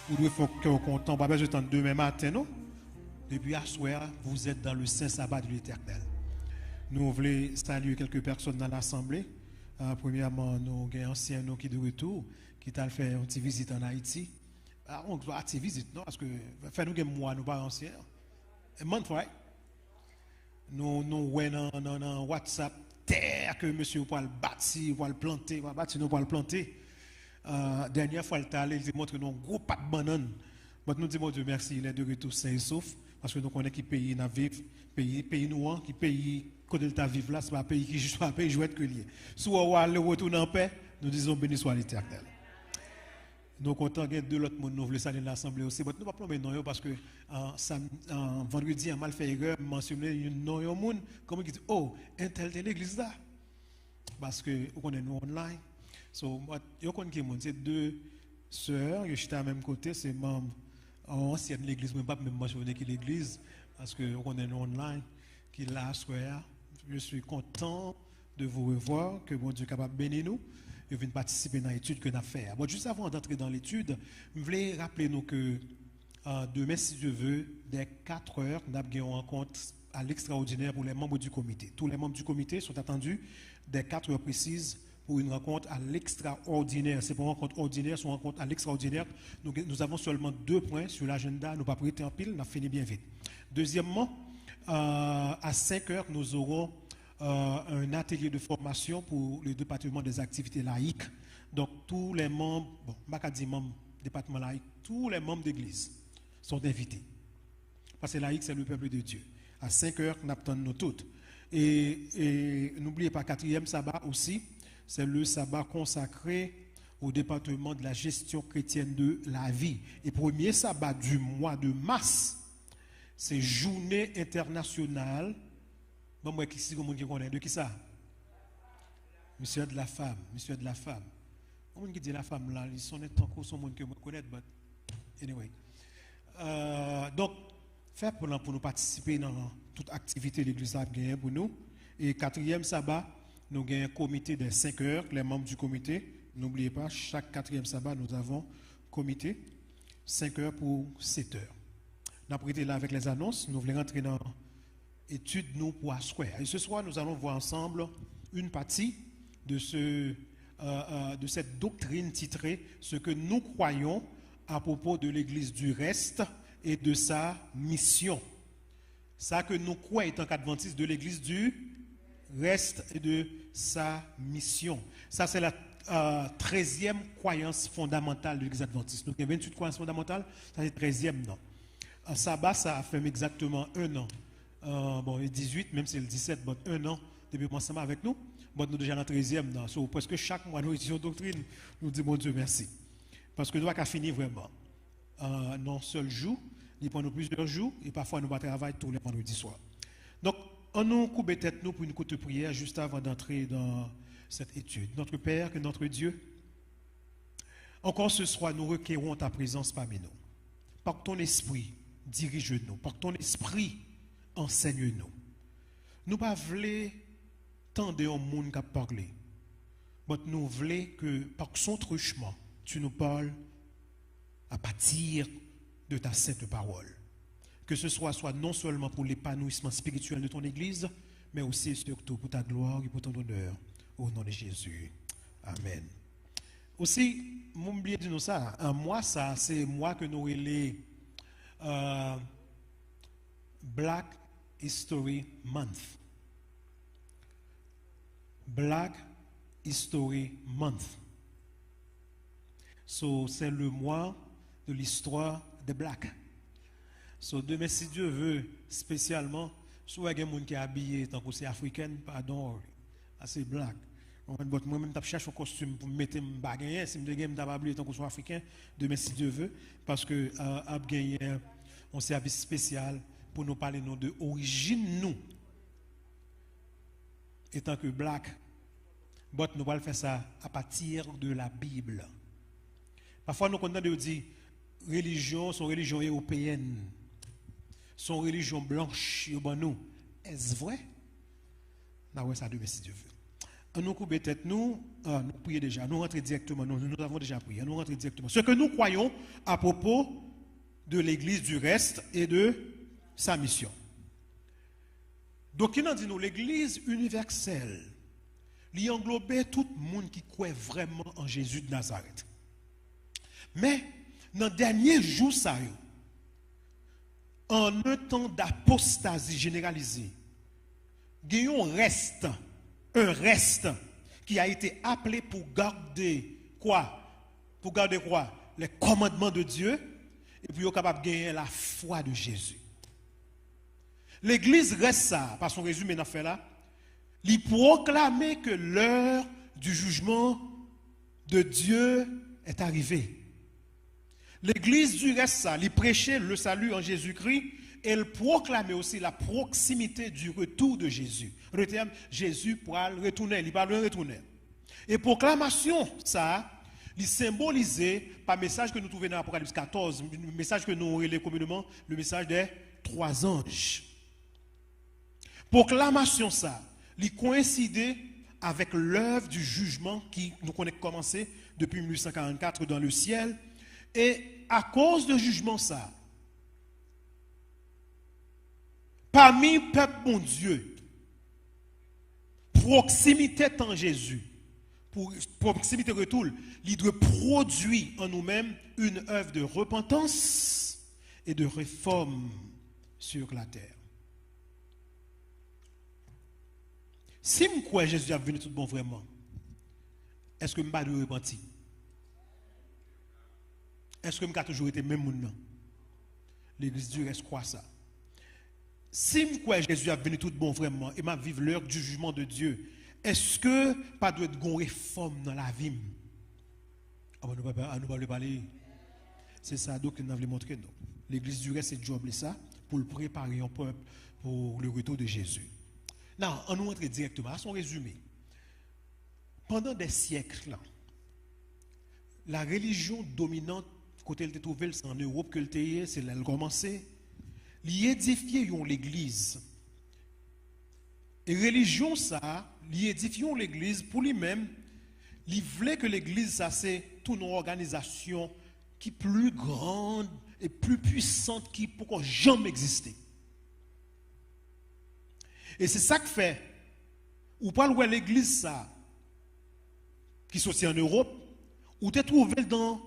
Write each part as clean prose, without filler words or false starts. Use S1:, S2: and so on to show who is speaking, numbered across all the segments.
S1: Vous devez faire cœur content, pas besoin d'attendre demain matin, non? Depuis à soir, vous êtes dans le saint sabbat de l'Éternel. Nous voulons saluer quelques personnes dans l'Assemblée. Premièrement, nous avons un ancien nous qui est de retour, qui t'a fait une petite visite en Haïti. On doit une visite, non? Parce que, fait nous avons moi, nous pas anciens. Un month, right? Nous dans WhatsApp, terre que monsieur pour le bâtir, pour le planter, pour le bâtir, nous pour le planter. Dernière fois, il t'a allé, il montre nous un gros pas de banane. Mais nous disons, Dieu merci, il est de retour sain et sauf. Parce que nous connaissons qui pays dans vivre, pays nous, qui pays côté de vivre là, c'est pas un pays qui juste pas un pays jouet que lié. Si on a le retour en paix, nous disons béni soit l'Éternel. Nous comptons de l'autre monde, nous voulons saluer l'Assemblée aussi. Mais nous ne pouvons pas plomber non parce que vendredi, on a mal fait erreur, mentionner un nom monde, comme il dit, oh, un tel de l'église là. Parce que on est nous online. So, je connais qui c'est deux sœurs, je suis à la même côté, c'est membre ancienne de l'église, mais pas même mentionner qui l'église, parce que on est online, qui est là, soir. Je suis content de vous revoir, que bon Dieu est capable de bénir nous, et venir participer dans l'étude que nous avons fait. Bon, juste avant d'entrer dans l'étude, je voulais rappeler nous que demain, si Dieu veut, dès 4 heures, nous avons une rencontre à l'extraordinaire pour les membres du comité. Tous les membres du comité sont attendus dès 4 heures précises pour une rencontre à l'extraordinaire. C'est pour une rencontre ordinaire, c'est une rencontre à l'extraordinaire. Nous avons seulement 2 points sur l'agenda. Nous ne pas prêter en pile, nous avons fini bien vite. Deuxièmement, à 5 heures, nous aurons un atelier de formation pour le département des activités laïques. Donc, tous les membres, bon, je ne vais pas dire membres du département laïque, tous les membres d'église sont invités. Parce que laïque, c'est le peuple de Dieu. À 5 heures, nous attendons nous toutes. Et n'oubliez pas, 4e sabbat aussi, c'est le sabbat consacré au département de la gestion chrétienne de la vie. Et premier sabbat du mois de mars, c'est journée internationale. Bon, moi, qui c'est qui connaît de qui ça? Monsieur de la femme, monsieur de la femme. On qui dit la femme là, ils sont tant que son monde que moi connaître, but anyway. Donc, faire pour nous participer dans toute activité de l'église pour nous. Et 4e sabbat, nous avons un comité de 5 heures, les membres du comité. N'oubliez pas, chaque 4e sabbat, nous avons comité, 5 heures pour 7 heures. Nous avons été là avec les annonces, nous voulons rentrer dans l'étude nous pour Square. Et ce soir, nous allons voir ensemble une partie de, de cette doctrine titrée « Ce que nous croyons à propos de l'Église du reste et de sa mission ». Ça que nous croyons étant qu'adventistes de l'Église du reste et de sa mission. Ça, c'est la 13e croyance fondamentale de l'Église adventiste. Donc, il y a 28 croyances fondamentales, ça c'est 13e, non. Un sabbat, ça a fait exactement 1 an. Bon, et 18, même si c'est le 17, bon, 1 an depuis ensemble avec nous. Bon, nous déjà dans le 13e, non. So, parce que chaque mois, nous étudions doctrine, nous disons, mon Dieu, merci. Parce que nous n'avons qu'à finir vraiment. Non, seul jour, il prend nous plusieurs jours, et parfois nous travaillons tous les vendredis soirs. Donc, on nous coupe tête nous pour une courte prière juste avant d'entrer dans cette étude. Notre Père, que notre Dieu, encore ce soir, nous requérons ta présence parmi nous. Par ton esprit, dirige-nous. Par ton esprit, enseigne-nous. Nous ne voulons pas tendre au monde qui a parlé, mais nous voulons que par son truchement, tu nous parles à partir de ta sainte parole. Que ce soit non seulement pour l'épanouissement spirituel de ton Église, mais aussi et surtout pour ta gloire et pour ton honneur. Au nom de Jésus. Amen. Aussi, m'oubliez de nous ça. Moi, ça, c'est moi que nous les Black History Month. Black History Month. So, c'est le mois de l'histoire des Blacks. So, demain, si Dieu veut, spécialement, soit il y a des gens qui sont habillés tant que c'est africain, pardon, assez black. Moi-même, je cherche un costume pour me mettre un bagage. Si je ne pas habillé tant que soit africain, demain, si Dieu veut, parce que a gagné un service spécial pour nous parler de origine, nous, étant que black, nous allons faire ça à partir de la Bible. Parfois, nous entendons dire religion, son religion européenne, son religion blanche, nous. Est-ce vrai? Non, ouais, ça demain si Dieu veut. nous couper tête, nous prions déjà, nous rentrons directement, nous avons déjà prié, nous rentrons directement. Ce que nous croyons à propos de l'Église du reste et de sa mission. Donc, il a dit nous, l'Église universelle, il englobait tout le monde qui croit vraiment en Jésus de Nazareth. Mais, dans les derniers jours, ça, en un temps d'apostasie généralisée, il y a un reste qui a été appelé pour garder quoi? Pour garder quoi? Les commandements de Dieu et puis être capable de gagner la foi de Jésus. L'Église reste ça, par son résumé dans fait là, il proclamait que l'heure du jugement de Dieu est arrivée. L'Église du reste ça, il prêchait le salut en Jésus-Christ et elle proclamait aussi la proximité du retour de Jésus. Le terme Jésus pourra retourner, il parle de retourner. Et proclamation ça, il symbolisait par le message que nous trouvons dans l'Apocalypse 14, le message que nous relèvons communément, le message des 3 anges. Proclamation ça, il coïncidait avec l'œuvre du jugement qui nous connaît commencé depuis 1844 dans le ciel. Et à cause du jugement ça, parmi le peuple bon Dieu, proximité en Jésus, pour proximité retour, il doit produire en nous-mêmes une œuvre de repentance et de réforme sur la terre. Si je crois que Jésus a venu tout bon vraiment, est-ce que je ne vais pas repentir? Est-ce que je vais toujours été même monde? L'Église du reste croit ça. Si je crois que Jésus a venu tout bon vraiment et m'a vivre l'heure du jugement de Dieu, est-ce que pas doit être une réforme dans la vie? Ah, nous ne parler. C'est ça donc nous avons montré. L'Église du reste, c'est job ça pour le préparer un peuple pour le retour de Jésus. Non, on nous entre directement à son résumé. Pendant des siècles, là, la religion dominante, côté elle était trouvée, c'est en Europe que le c'est là elle commençait. Il édifiait l'église. Et religion ça, il édifiait l'église pour lui-même. Il voulait que l'église ça c'est toute une organisation qui est plus grande et plus puissante qui pourquoi jamais existé. Et c'est ça que fait, ou pas où l'église ça, qui sont aussi en Europe, ou tu es trouvé dans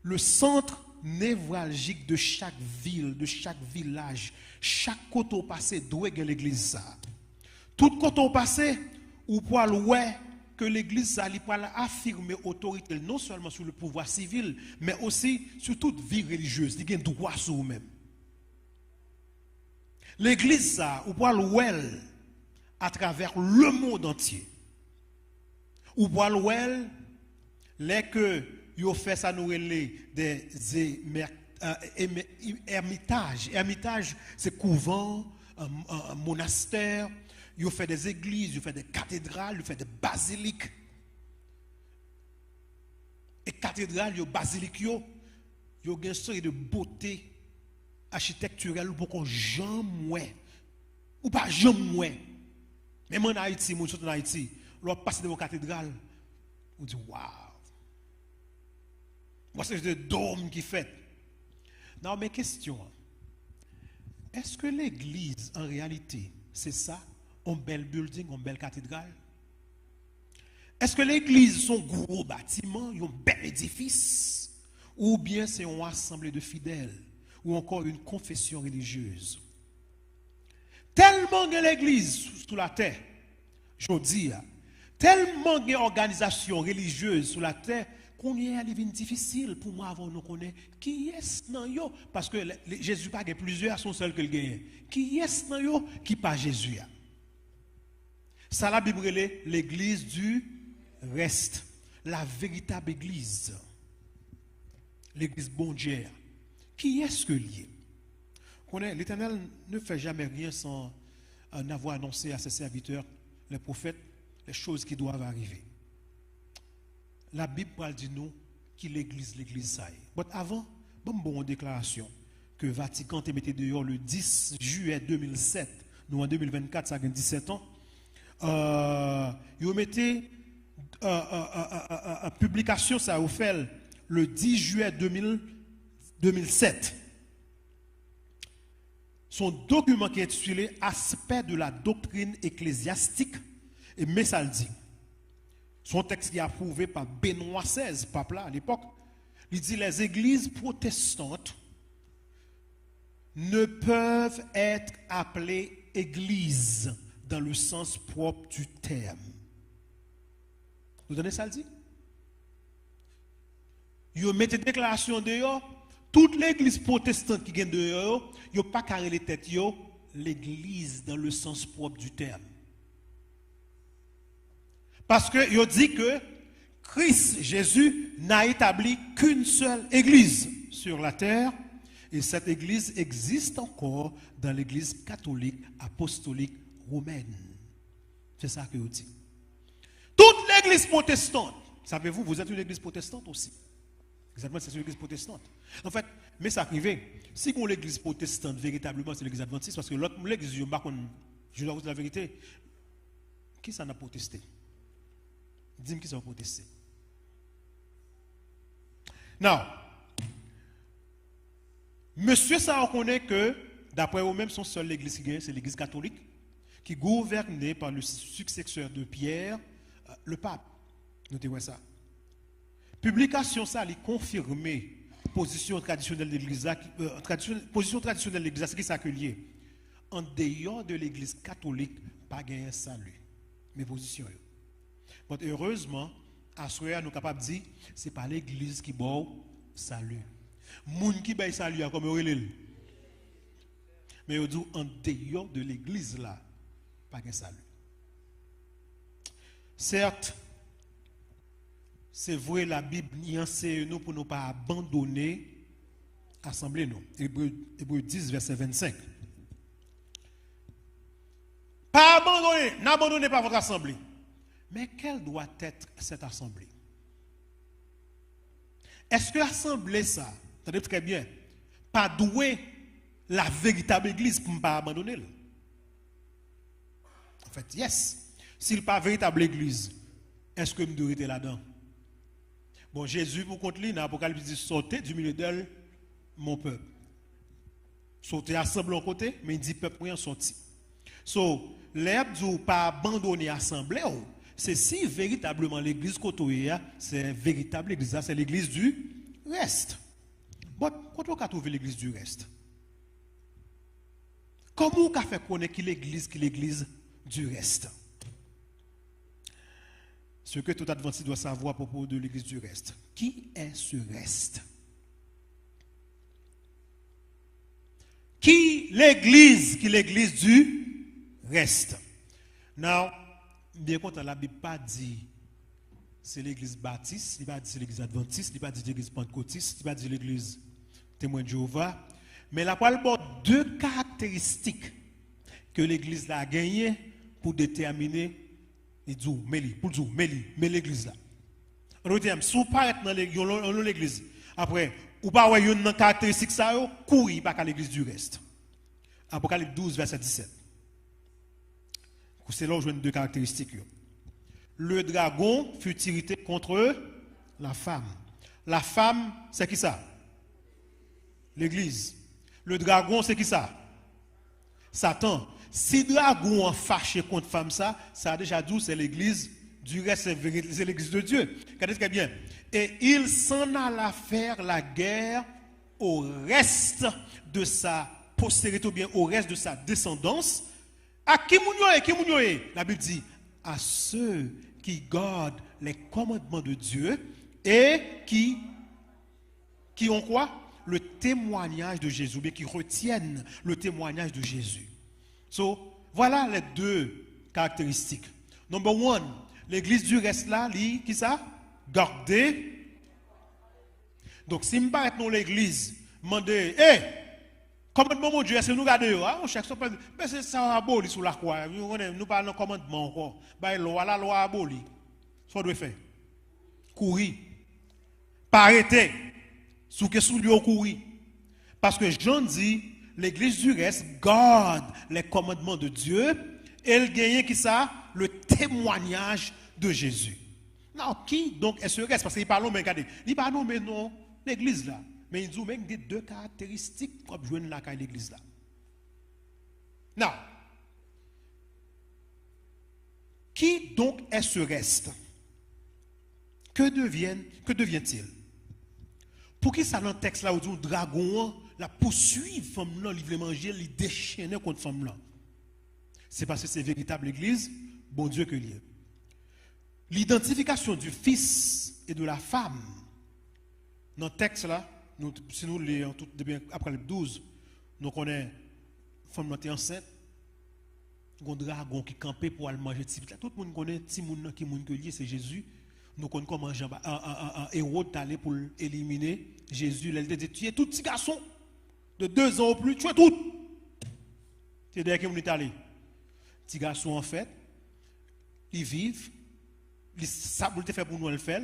S1: le centre névralgique de chaque ville, de chaque village, chaque côté au passé doit être l'église ça. Tout côté au passé, ou pas ouais que l'église ça, il peut affirmer autorité non seulement sur le pouvoir civil, mais aussi sur toute vie religieuse, il a un droit sur vous-même. L'église, ça, ou pas l'ouel à travers le monde entier. Ou pas l'ouel, les que yo fait ça nous des ermitages. Ermitage, c'est couvent, un monastère. Yo fait des églises, yo fait des cathédrales, yo fait des basiliques. Et cathédrales, yo basiliques, yo une série de beauté architecturelle pour qu'on jamais ou pas jamais même en Haïti, moi en Haïti, on passe devant la cathédrale, on dit waouh, moi c'est le dôme qui fait. Non mais question, est-ce que l'église en réalité c'est ça, un bel building, une belle cathédrale? Est-ce que l'église c'est un gros bâtiment, un bel édifice, ou bien c'est une assemblée de fidèles? Ou encore une confession religieuse. Tellement de l'église sur la terre, je dis, tellement d'organisations religieuses sur la terre, qu'on y est difficile pour moi avant de nous connaître qui est dans yo, parce que Jésus pas que plusieurs sont seuls que le gagne. Qui est dans yo qui pas Jésus. Ça la Bible l'église du reste, la véritable église. L'église bon Dieu. Qui est-ce que lié? L'Éternel ne fait jamais rien sans avoir annoncé à ses serviteurs, les prophètes, les choses qui doivent arriver. La Bible parle de nous qui l'église ça est. Mais avant, bon déclaration que Vatican te mettait dehors le 10 juillet 2007, nous en 2024, ça a 17 ans. Vous mettez publication, ça vous fait le 10 juillet 2007. Son document qui est intitulé Aspect de la doctrine ecclésiastique, et mais ça le dit. Son texte qui est approuvé par Benoît XVI, pape là à l'époque, il dit les églises protestantes ne peuvent être appelées églises dans le sens propre du terme. Vous donnez ça le dit? Vous mettez déclaration dehors, toute l'église protestante qui vient dehors, vous n'avez pas carré les têtes, l'église dans le sens propre du terme. Parce que vous dit que Christ, Jésus, n'a établi qu'une seule église sur la terre, et cette église existe encore dans l'église catholique, apostolique, romaine. C'est ça que vous dit. Toute l'église protestante, savez-vous, vous êtes une église protestante aussi. Exactement, c'est une église protestante. En fait, mais ça arrive, si on l'église protestante, véritablement, c'est l'église adventiste, parce que l'autre l'église, je dois vous dire la vérité, qui ça n'a protesté? Dis-moi qui ça va protester. Non. Monsieur, ça reconnaît que, d'après eux-mêmes, son seul l'église qui gagne, c'est l'église catholique, qui est gouvernée par le successeur de Pierre, le pape. Notez-vous ça. Publication, ça, elle confirmé position traditionnelle de l'église, position traditionnelle de l'église, c'est qui s'accueille. En dehors de l'église catholique, pas gagner salut. Mes positions. Mais heureusement, à ce moment nous sommes capables de dire, ce n'est pas l'église qui bat salut. Moun qui bat salut, comme on dit. Mais on dit, en dehors de l'église là, pas de salut. Certes, c'est vrai, la Bible nuance nous pour ne pas abandonner l'assemblée. Hébreux 10, verset 25. Pas abandonner, n'abandonnez pas votre assemblée. Mais quelle doit être cette assemblée? Est-ce que l'assemblée, ça, attendez très bien, pas doué la véritable église pour ne pas abandonner? En fait, yes. S'il n'est pas véritable église, est-ce que nous devons être là-dedans? Bon, Jésus, pour contre lui, dans l'Apocalypse, dit sortez du milieu d'elle, mon peuple. Sortez assemblée en côté, mais il dit peuple rien sorti. So, l'herbe du pas abandonner l'assemblée, c'est si véritablement l'église côtoyée, c'est véritable église, c'est l'église du reste. Bon, quand on a trouvé l'église du reste, comment on a fait connaître l'église du reste? Ce que tout adventiste doit savoir à propos de l'église du reste. Qui est ce reste? Qui l'église du reste? Now, bien content, la Bible pas dit c'est l'église baptiste, il pas dit c'est l'église adventiste, il pas dit l'église pentecôtiste, il pas dit l'église témoin de Jéhovah, mais la parole porte deux caractéristiques que l'église a gagnées pour déterminer mais l'église là. On dit si vous paraît dans l'église après ou pas ouais une caractéristique ça courir pas à l'église du reste. Apocalypse 12 verset 17. C'est là où je vois deux caractéristiques. Le dragon fut irrité contre la femme. La femme, c'est qui ça? L'église. Le dragon, c'est qui ça? Satan. Si le dragon est fâché contre femme, ça a déjà dit c'est l'église du reste, c'est l'église de Dieu. Regardez très bien. Et il s'en alla faire la guerre au reste de sa postérité, ou bien au reste de sa descendance. À qui mounioé? La Bible dit à ceux qui gardent les commandements de Dieu et qui ont quoi? Le témoignage de Jésus, ou bien qui retiennent le témoignage de Jésus. So, voilà les deux caractéristiques. Number one, l'église du reste là, qui ça? Garder. Donc, si je ne dans l'église, demander, commandement mon Dieu, est-ce que nous regardons? On cherche ça, mais c'est ça aboli sous la croix. Nous parlons de commandement encore. La loi aboli. Ça doit faire. Courir. Pas arrêter. Sous que sous lui courir. Parce que Jean dit, l'église du reste garde les commandements de Dieu Elle gagne qui ça? Le témoignage de Jésus. Non, qui donc est ce reste? Parce qu'il parle, mais regardez, il parle, mais non, l'église là. Mais il dit même des deux caractéristiques comme joindre la caille l'église là. Non. Qui donc est ce reste? Que devient-il? Pour qui ça dans le texte là où dit le dragon la poursuivre femme là, il veut manger, il déchaîner contre femme là. C'est parce que c'est véritable église, bon Dieu que lié. L'identification du fils et de la femme dans le texte là, si nous lisons tout après le 12, nous connaissons femme qui est enceinte, un dragon qui campait pour aller manger petit. Tout le monde connaît petit monde qui monde que lié, c'est Jésus. Nous connaissons comment un héros allé pour éliminer Jésus. Il a dit tu es tout petit garçon de 2 ans ou plus, tu es tout. C'est derrière qui est allé. Petit garçon en fait, ils vivent, ça pour le faire pour nous, elle fait,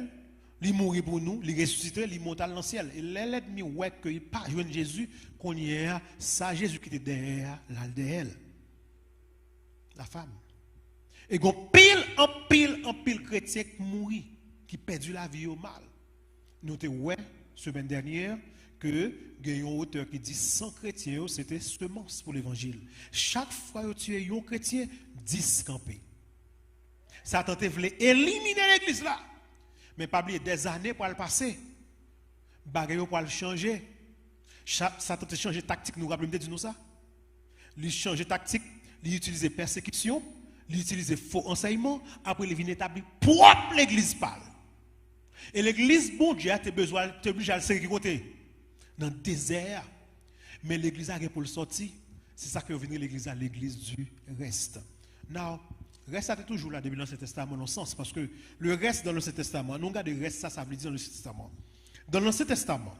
S1: il mourit pour nous, il ressuscite, il monte dans le ciel. Et l'ennemi ouais que il pas joindre Jésus, qu'on y est ça Jésus qui était derrière elle, la femme. Et qu'on en pile chrétien qui mourit, qui perdu la vie au mal. Nous te ouais semaine dernière que il y a un auteur qui dit 100 chrétiens c'était semence pour l'évangile. Chaque fois que tu es un chrétien, 10 campés. Satan voulait éliminer l'église là. Mais pas oublier des années pour le passer. Bagaille pour le changer. Satan a changé tactique, nous rappelons de nous ça. Il change tactique, il utilise persécution, il utilise faux enseignements, après il vient établir propre l'église parle. Et l'église, bon Dieu, tu as obligé à le servir côté dans le désert. Mais l'église a pour le sortir. C'est ça que vous venez l'église à l'église du reste. Now, reste est toujours là depuis l'Ancien Testament dans le sens parce que le reste dans l'Ancien Testament, nous regardons le reste, ça veut dire dans l'Ancien Testament. Dans l'Ancien Testament,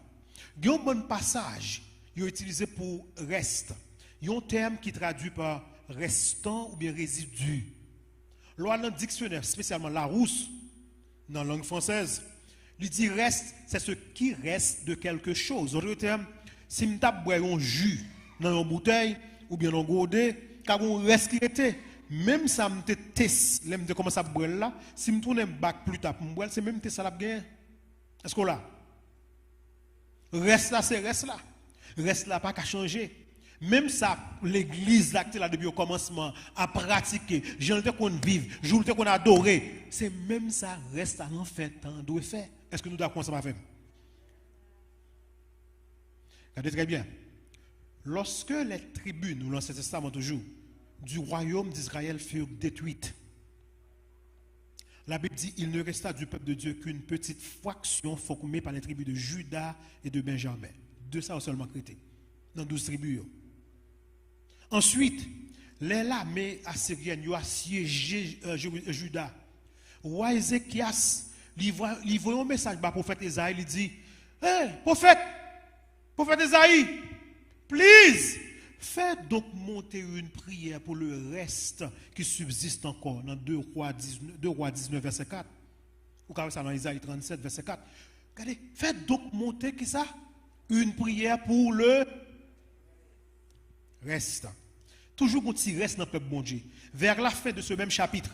S1: il y a un bon passage qui est utilisé pour reste. Il y a un terme qui traduit par restant ou bien résidu. Loi dans le dictionnaire, spécialement Larousse, dans la langue française, il dit reste, c'est ce qui reste de quelque chose. En d'autres termes, si je bois un jus dans une bouteille ou bien dans un godet, quand on reste qui était, même ça me teste, je commence à boire là, si je tourne un bac plus tard pour me boire, c'est même ça la gagne. Est-ce que là? Reste là, c'est reste là. Reste là, pas qu'à changer. Même ça, l'église là, depuis le commencement, à pratiquer, j'en ai qu'on vive, jour qu'on adore, c'est même ça, reste à en fait, on doit faire. Est-ce que nous devons commencer à faire? Regardez très bien. Lorsque les tribus, nous l'Ancien Testament toujours, du royaume d'Israël furent détruites, la Bible dit il ne resta du peuple de Dieu qu'une petite fraction formée par les tribus de Juda et de Benjamin. Deux ça seulement créé, dans 12 tribus. Ensuite, les l'armée assyrienne a assiégé Juda. Roi Ézéchias, il voit un message par le prophète Esaïe, il dit hey, prophète Esaïe, please, faites donc monter une prière pour le reste qui subsiste encore dans 2 Rois 19, verset 4. Ou quand ça dans Isaïe 37, verset 4. Regardez, faites donc monter qui ça? Une prière pour le reste. Toujours un petit reste dans le peuple bon Dieu. Vers la fin de ce même chapitre,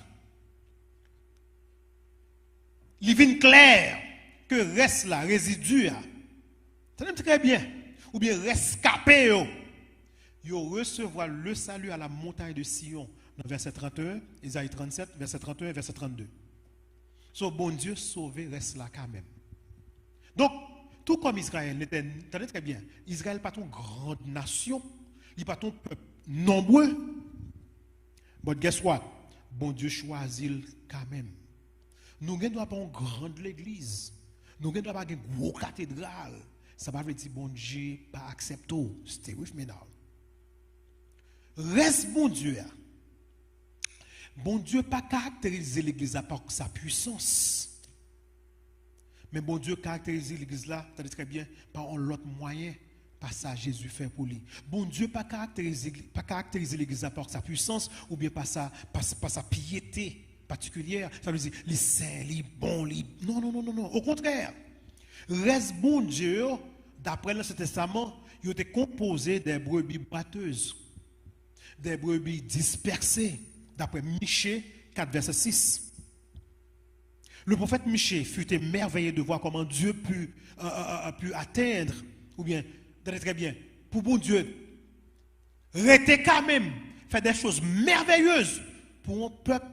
S1: il vient clair que reste là, résidu, ça très bien, ou bien rescapé, ils recevoir le salut à la montagne de Sion, dans verset 31, Isaïe 37, verset 31, verset 32. So, bon Dieu sauvé reste là quand même. Donc, tout comme Israël, tenez très bien, Israël n'est pas une grande nation, il n'est pas un peuple nombreux. But guess what? Bon Dieu choisit quand même. Nous ne devons pas une grande l'église. Nous ne devons pas une grosse cathédrale. Ça va veut dire bon Dieu pas accepté. Stay with me now. Reste bon Dieu. Bon Dieu pas caractériser l'église par sa puissance. Mais bon Dieu caractérise l'église là, très bien, par un autre moyen. Pas ça Jésus fait pour lui. Bon Dieu pas caractériser l'église par sa puissance ou bien pas sa piété particulière. Ça veut dire les saints, les bons, les... Non. Au contraire. Reste bon Dieu, d'après l'Ancien Testament, il était composé des brebis batteuses, des brebis dispersées, d'après Michée 4, verset 6. Le prophète Michée fut émerveillé de voir comment Dieu pu atteindre, ou bien, très bien, pour bon Dieu, rester quand même, faire des choses merveilleuses pour un peuple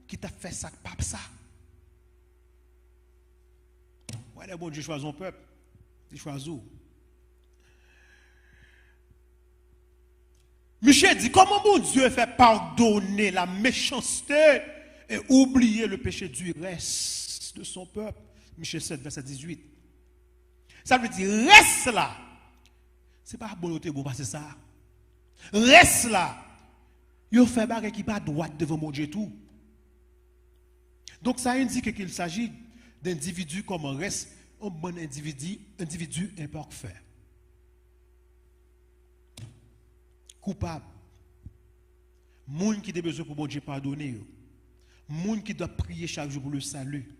S1: qui t'a fait ça, pas ça. Ouais, le bon Dieu choisit un peuple, il choisit où? Michée dit, comment bon Dieu fait pardonner la méchanceté et oublier le péché du reste de son peuple? Michée 7, verset 18. Ça veut dire, reste là. Ce n'est pas bonté pour passer ça. Reste là. Il fait des choses qui pas droite devant mon Dieu tout. Donc ça indique qu'il s'agit d'individus comme un reste, un bon individu imparfait. Coupable. Moun qui a besoin pour bon Dieu pardonner. Moun qui doit prier chaque jour pour le salut.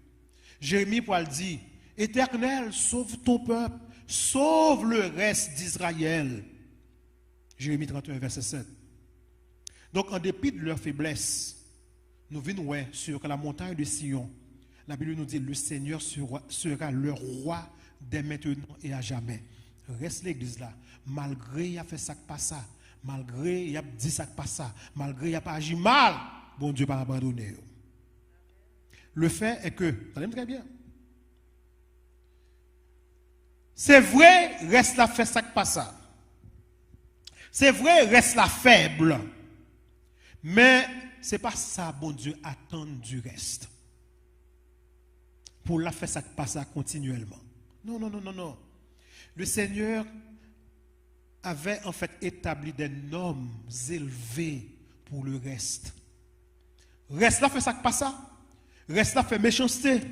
S1: Jérémie Paul dit, Éternel, sauve ton peuple, sauve le reste d'Israël. Jérémie 31, verset 7. Donc, en dépit de leur faiblesse, nous venons sur la montagne de Sion. La Bible nous dit, le Seigneur sera le roi dès maintenant et à jamais. Reste l'église là, malgré il a fait ça pas ça, malgré il a dit ça pas ça, malgré il a pas agi mal, bon Dieu pas abandonné. Le fait est que, attendez très bien, c'est vrai, reste la fait ça pas ça. C'est vrai, reste la faible. Mais ce n'est pas ça, bon Dieu, attend du reste. Pour la faire ça pas ça continuellement. Non, non, non, non, non. Le Seigneur avait en fait établi des normes élevées pour le reste. Reste là fait ça pas ça. Reste là fait méchanceté.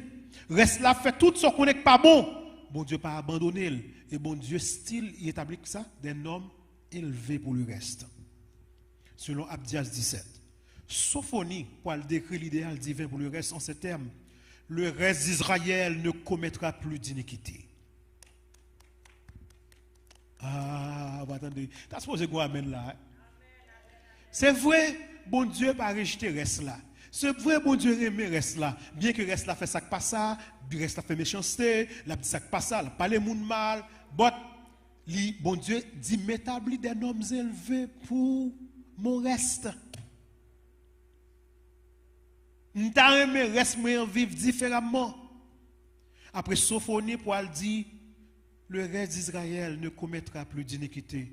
S1: Reste là fait tout ce qu'on n'est pas bon. Bon Dieu pas abandonné. Et bon Dieu style il établit ça des normes élevées pour le reste. Selon Abdias 17. Sophonie, pour décrire l'idéal divin pour le reste en ces termes, le reste d'Israël ne commettra plus d'iniquité. Ah, attendez, t'as supposé qu'on amène là. C'est vrai, bon Dieu pas rejeté reste là. C'est vrai, bon Dieu aimé reste là. Bien que reste là fait ça pas ça, reste là fait méchanceté, la petite ça pas ça, pas les moun mal, bon Dieu dit m'établit des normes élevées pour mon reste. M'ta aimé reste moi vivre différemment. Après Sophonie pour elle dit le reste d'Israël ne commettra plus d'iniquité.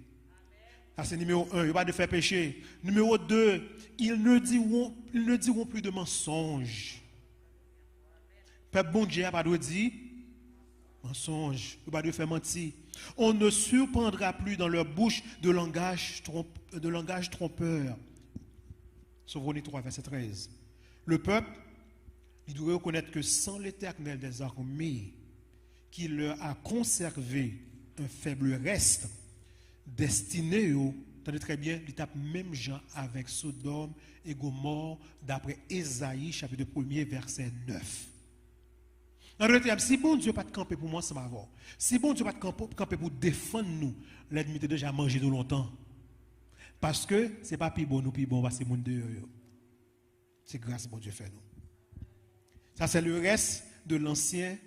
S1: Ça c'est numéro 1, il n'y a pas de faire péché. Numéro 2, ils ne diront plus de mensonges. Peuple bon Dieu n'a pas de dire mensonge, il n'y a pas de faire mentir. On ne surprendra plus dans leur bouche de langage trompeur. Sophonie 3, verset 13. Le peuple, il doit reconnaître que sans l'Éternel des armées, qui leur a conservé un faible reste, destiné, attendez très bien, il tape même Jean avec Sodome et Gomorrhe, d'après Ésaïe, chapitre 1er, verset 9. En d'autres termes, si bon Dieu pas de camper pour moi, ça va. Si bon Dieu pas de camper pour défendre nous, l'ennemi a déjà mangé de longtemps. Parce que ce n'est pas plus bon, nous plus bon, c'est mon Dieu. C'est grâce à bon Dieu fait nous. Ça, c'est le reste de l'Ancien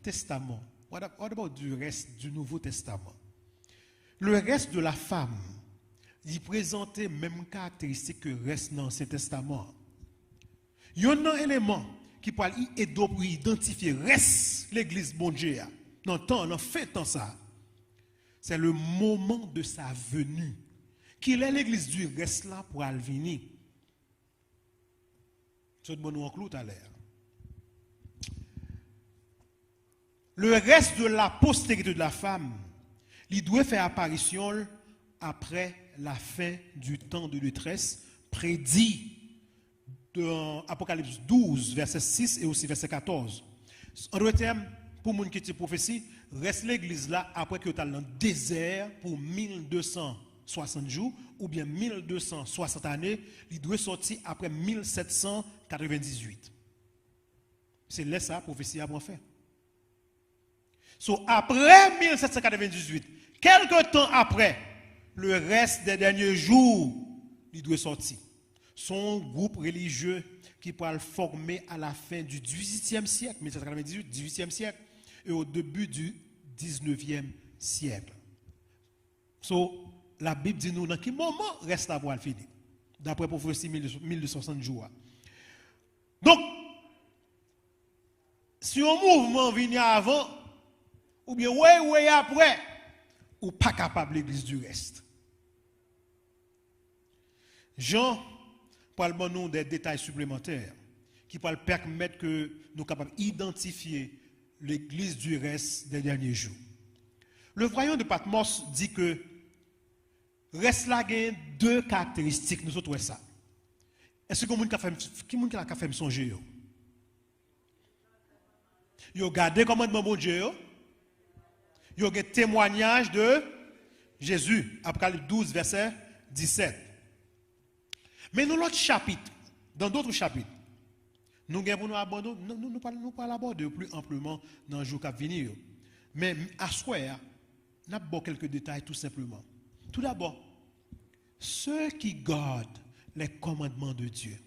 S1: Testament. What about du reste du Nouveau Testament? Le reste de la femme, il présentait même caractéristiques que le reste dans l'Ancien Testament. Il y a un élément qui parle pour identifier reste l'église bon Dieu. Dans le temps, on a fait tant ça. C'est le moment de sa venue. Qu'il est l'église du reste là pour venir. C'est de bon tout à l'heure. Le reste de la postérité de la femme, il doit faire apparition après la fin du temps de détresse prédit dans Apocalypse 12, verset 6 et aussi verset 14. En d'autres termes, pour les gens qui ont prophétie, reste l'église là après que tu as dans le désert pour 1260 jours ou bien 1260 années, il doit sortir après 1798. C'est là ça, la prophétie a bien fait. So, après 1798, quelques temps après, le reste des derniers jours, il doit sortir. Son groupe religieux qui pourra le former à la fin du XVIIIe siècle, 1798, XVIIIe siècle, et au début du XIXe siècle. So, la Bible dit nous dans quel moment reste la voile finie. D'après prophétie 1260 jours. Donc, si un mouvement vient avant, ou bien ouais après, ou pas capable l'église du reste. Jean parle nous des détails supplémentaires qui peuvent permettre que nous capables d'identifier l'église du reste des derniers jours. Le voyant de Patmos dit que reste là gagne deux caractéristiques, nous autres ça. Est-ce que quelqu'un a fait me songer yo gardé commandement bon Dieu yo a témoignage de Jésus, Apocalypse 12 verset 17. Mais dans l'autre chapitre, dans d'autres chapitres, nous avons nous abandonner, nous pas l'aborder plus amplement dans le jour qui va venir. Mais à soir, nous avons quelques détails tout simplement. Tout d'abord, ceux qui gardent les commandements de Dieu.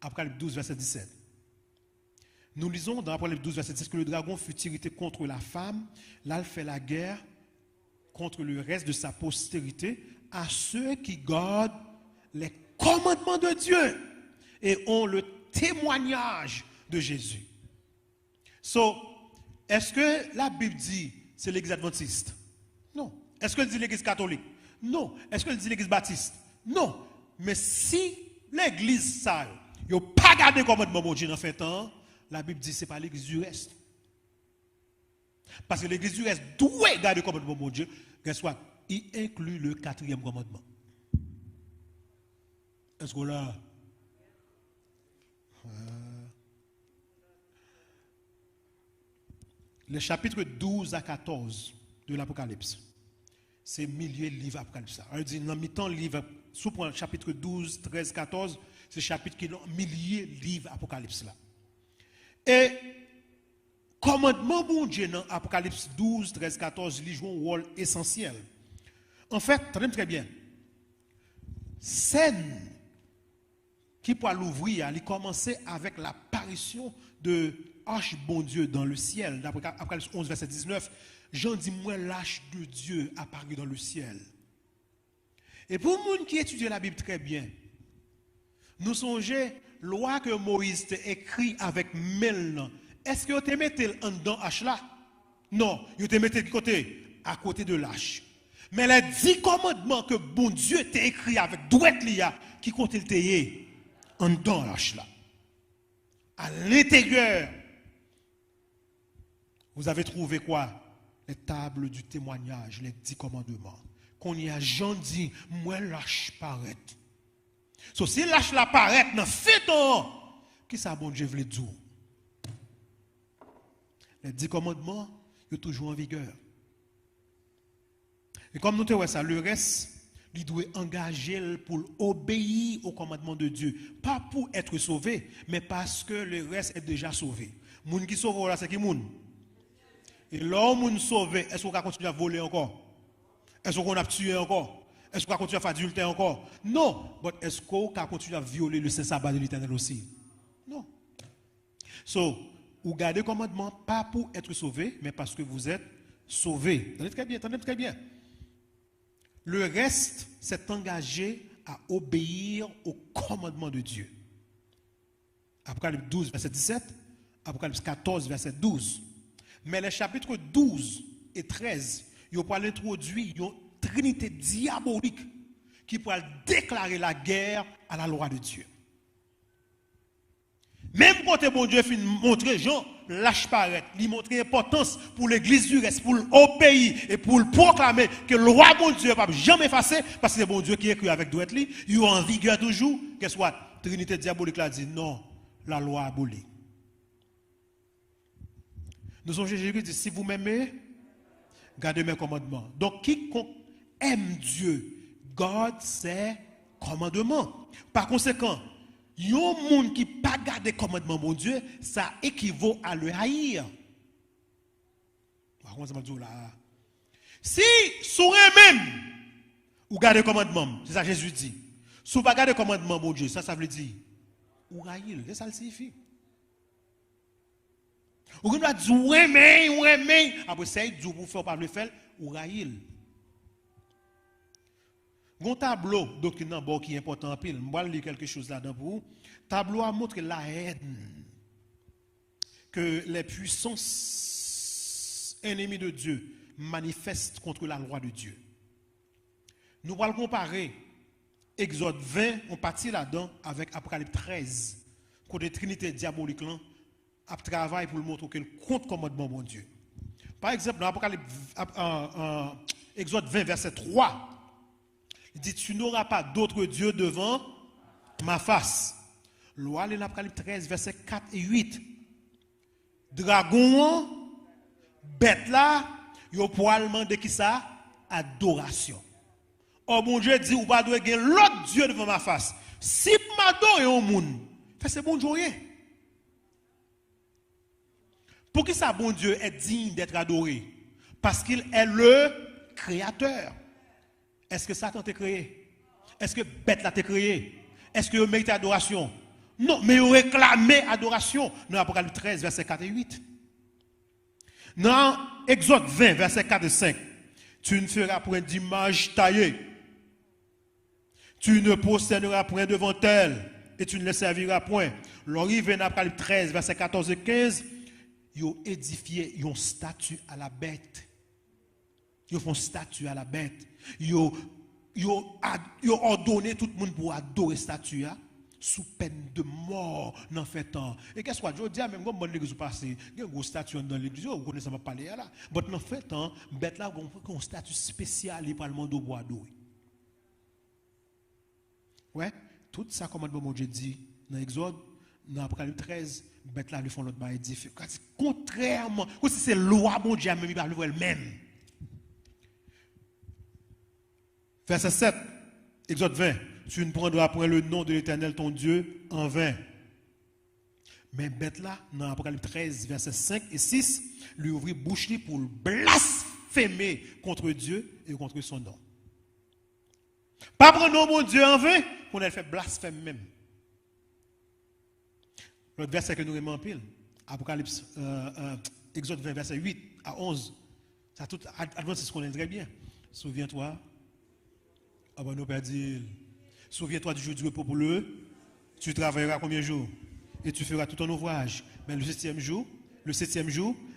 S1: Apocalypse 12 verset 17. Nous lisons dans Apocalypse 12 verset 17 que le dragon fut irrité contre la femme, là il fait la guerre contre le reste de sa postérité à ceux qui gardent les commandements de Dieu et ont le témoignage de Jésus. So, est-ce que la Bible dit c'est l'église adventiste? Non. Est-ce qu'elle dit l'église catholique? Non. Est-ce qu'elle dit l'église baptiste? Non. Mais si l'église ça, n'a pas gardé commandement de Dieu dans fait temps, la Bible dit c'est pas l'église du reste. Parce que l'église du reste doit garder commandement de Dieu. Qu'est-ce soit, il inclut le 4e commandement. Est-ce que là? Les chapitres 12 à 14 de l'Apocalypse, c'est milieu de livre Apocalypse. On dit dans mi-temps livre, sous point chapitre 12, 13, 14, c'est chapitre qui est milieu de livre Apocalypse là. Et commandement bon Dieu dans Apocalypse 12, 13, 14, il joue un rôle essentiel. En fait, très bien, scène qui pour l'ouvrir, il commençait avec l'apparition de Arche bon Dieu dans le ciel. D'après Apocalypse 11, verset 19, Jean dit, moi l'Arche de Dieu apparu dans le ciel. Et pour les gens qui étudient la Bible très bien, nous songeons, loi que Moïse t'a écrit avec mail, est-ce que vous te mettez en dedans Arche là? Non, vous te mettez de côté, à côté de l'Arche. Mais les 10 commandements que bon Dieu t'a écrit avec douette lia, qui compte le tailler en dedans l'Arche là. À l'intérieur, vous avez trouvé quoi? Les tables du témoignage, les 10 commandements. Qu'on y a Jean dit, moi l'Arche paraît. So, si l'Arche la paraît, dans fait qui ça bon Dieu veut dire? Les 10 commandements, ils sont toujours en vigueur. Et comme nous te voyons ça, le reste, il doit engager pour obéir aux commandements de Dieu. Pas pour être sauvé, mais parce que le reste est déjà sauvé. Moun qui sauve là, c'est qui moun? Et l'homme sauvé, est-ce qu'on va continuer à voler encore? Est-ce qu'on a tué encore? Est-ce qu'on va continuer à faire adultère encore? Non. Mais est-ce qu'on va continuer à violer le saint sabbat de l'Éternel aussi? Non. So, vous gardez commandement pas pour être sauvé, mais parce que vous êtes sauvé. Tenez très bien, tenez très bien. Le reste s'est engagé à obéir au commandement de Dieu. Apocalypse 12, verset 17, Apocalypse 14, verset 12. Mais les chapitres 12 et 13, ils ont introduit une trinité diabolique qui pourrait déclarer la guerre à la loi de Dieu. Même quand bon Dieu finit montrer Jean, lâche paraître, lui montrer l'importance pour l'église du reste, pour l'obéir et pour le proclamer que le roi bon Dieu ne va jamais effacer parce que c'est bon Dieu qui écrit avec droit, il est en vigueur toujours. Qu'est-ce que trinité diabolique là dit non, la loi abolie. Nous sommes Jésus qui dit si vous m'aimez, gardez mes commandements. Donc quiconque aime Dieu, garde ses commandements. Par conséquent, yon monde qui pas garder commandement bon Dieu, ça équivaut à le haïr. Si sur même ou garder commandement, c'est ça Jésus dit. Si vous regardez le commandement de Dieu, ça veut dire, ou raïl, c'est ça le signifie. Ou doit dire, ouais, mais, après ça, il dit, pour faire pas le faire, ou raïl. Un tableau, doctrine qui est important en pile, je vais lire quelque chose là-dedans pour vous. Tableau a montré la haine que les puissances ennemies de Dieu manifestent contre la loi de Dieu. Nous allons comparer Exode 20, on partit là-dedans avec Apocalypse 13, côté Trinité diabolique là, a travail pour le montrer que le contre commandement mon Dieu. Par exemple, dans Apocalypse Exode 20 verset 3, il dit tu n'auras pas d'autre Dieu devant ma face. Loi dans Apocalypse 13 verset 4 et 8. Dragon bête là, yo pour demander qui ça adoration. Oh mon Dieu dit ou pas doit gagner l'autre Dieu devant ma face. Si m'adore un monde, c'est bon Dieu rien. Pour qui ça bon Dieu est digne d'être adoré? Parce qu'il est le créateur. Est-ce que Satan t'a créé? Est-ce que bête là t'a créé? Est-ce que vous méritez adoration? Non, mais vous réclamez adoration. Dans Apocalypse 13, verset 4 et 8. Dans Exode 20, verset 4 et 5. Tu ne feras point d'image taillée. Tu ne prosterneras point devant elle. Et tu ne les serviras point. L'arrivée dans Apocalypse 13, verset 14 et 15. Ils ont édifié une statue à la bête. Ils font statue à la bête. Ils ont ordonné tout le monde pour adorer statue sous peine de mort dans fait temps. Et qu'est-ce que je dis même quand l'église passé, il y a une statue dans l'église, vous connaissez pas parler là. Mais dans fait temps, bête là un statut spécial pour le monde au bois adorer. Ouais, tout ça commandement mon Dieu dit dans Exode, dans Apocalypse 13, bête là lui font l'autre bail édifié. Contrairement, si c'est loi mon Dieu même il va le elle-même. Verset 7, Exode 20. Tu ne prendras point le nom de l'Éternel ton Dieu en vain. Mais bête là, dans Apocalypse 13, versets 5 et 6, lui ouvrit bouche pour blasphémer contre Dieu et contre son nom. Pas prendre nom mon Dieu en vain, qu'on ait fait blasphème même. L'autre verset que nous aimons en pile, Apocalypse, Exode 20, verset 8 à 11. Ça tout, c'est ce qu'on aime très bien. Souviens-toi. Ah ben nous perdons. Souviens-toi du jour du repos pour le. Tu travailleras combien de jours? Et tu feras tout ton ouvrage. Mais le septième jour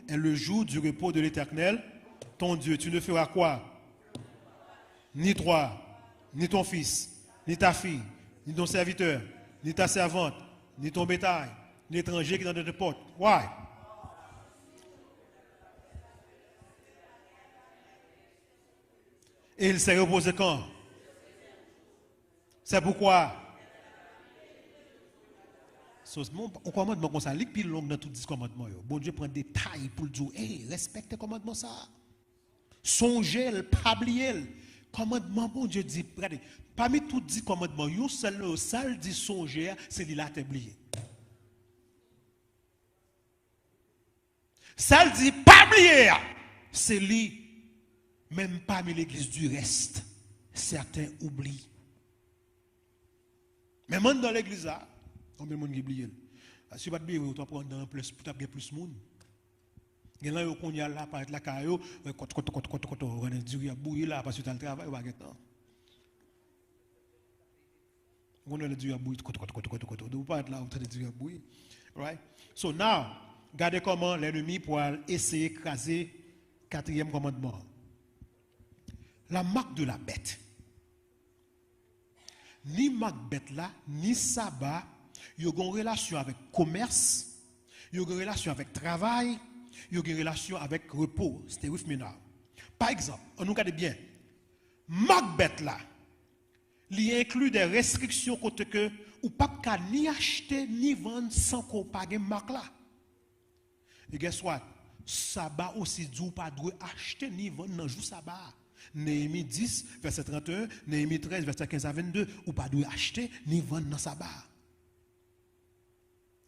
S1: est le jour du repos de l'Éternel, ton Dieu. Tu ne feras quoi? Ni toi, ni ton fils, ni ta fille, ni ton serviteur, ni ta servante, ni ton bétail, ni l'étranger qui est dans tes portes. Why? Et il s'est reposé quand? C'est pourquoi. On commande comme ça, lit plus long dans tout 10 commandements. Bon Dieu prend des tailles pour dire, hey, respecte les commandements ça. Songez, pas oublier. Commandement, bon Dieu dit, regardez, parmi tous 10 commandements, le seul dit songer, c'est lui là oublié. Ça dit pas oublier, c'est lui, même parmi l'église du reste, certains oublient. Mais même dans l'église, combien de monde qui oublie? Si vous ne pouvez pas prendre dans plus, pour avoir plus de monde. Il y a là, qu'on y a là, par la caillou, on a dit, il y a bouilli là, parce que tu as le travail, on a temps. On a dit, il y a bouilli, vous pas être là, on a dit, il y a bouilli. Right? So now, regardez comment l'ennemi pourra essayer d'écraser le 4e commandement. La marque de la bête. Ni Macbeth là, ni sabbat, il y a une relation avec commerce, il y a une relation avec travail, il y a une relation avec repos. C'était with me now. Par exemple, on nous regarde bien, Macbeth là, il inclut des restrictions côté que ou pas ni acheter ni vendre sans qu'on pague marque là. Et guess what? Sabbat aussi dit ou pas doit acheter ni vendre dans jour sabbat. Néhémie 10, verset 31, Néhémie 13, verset 15 à 22, ou pas de acheter ni vendre dans sabbat.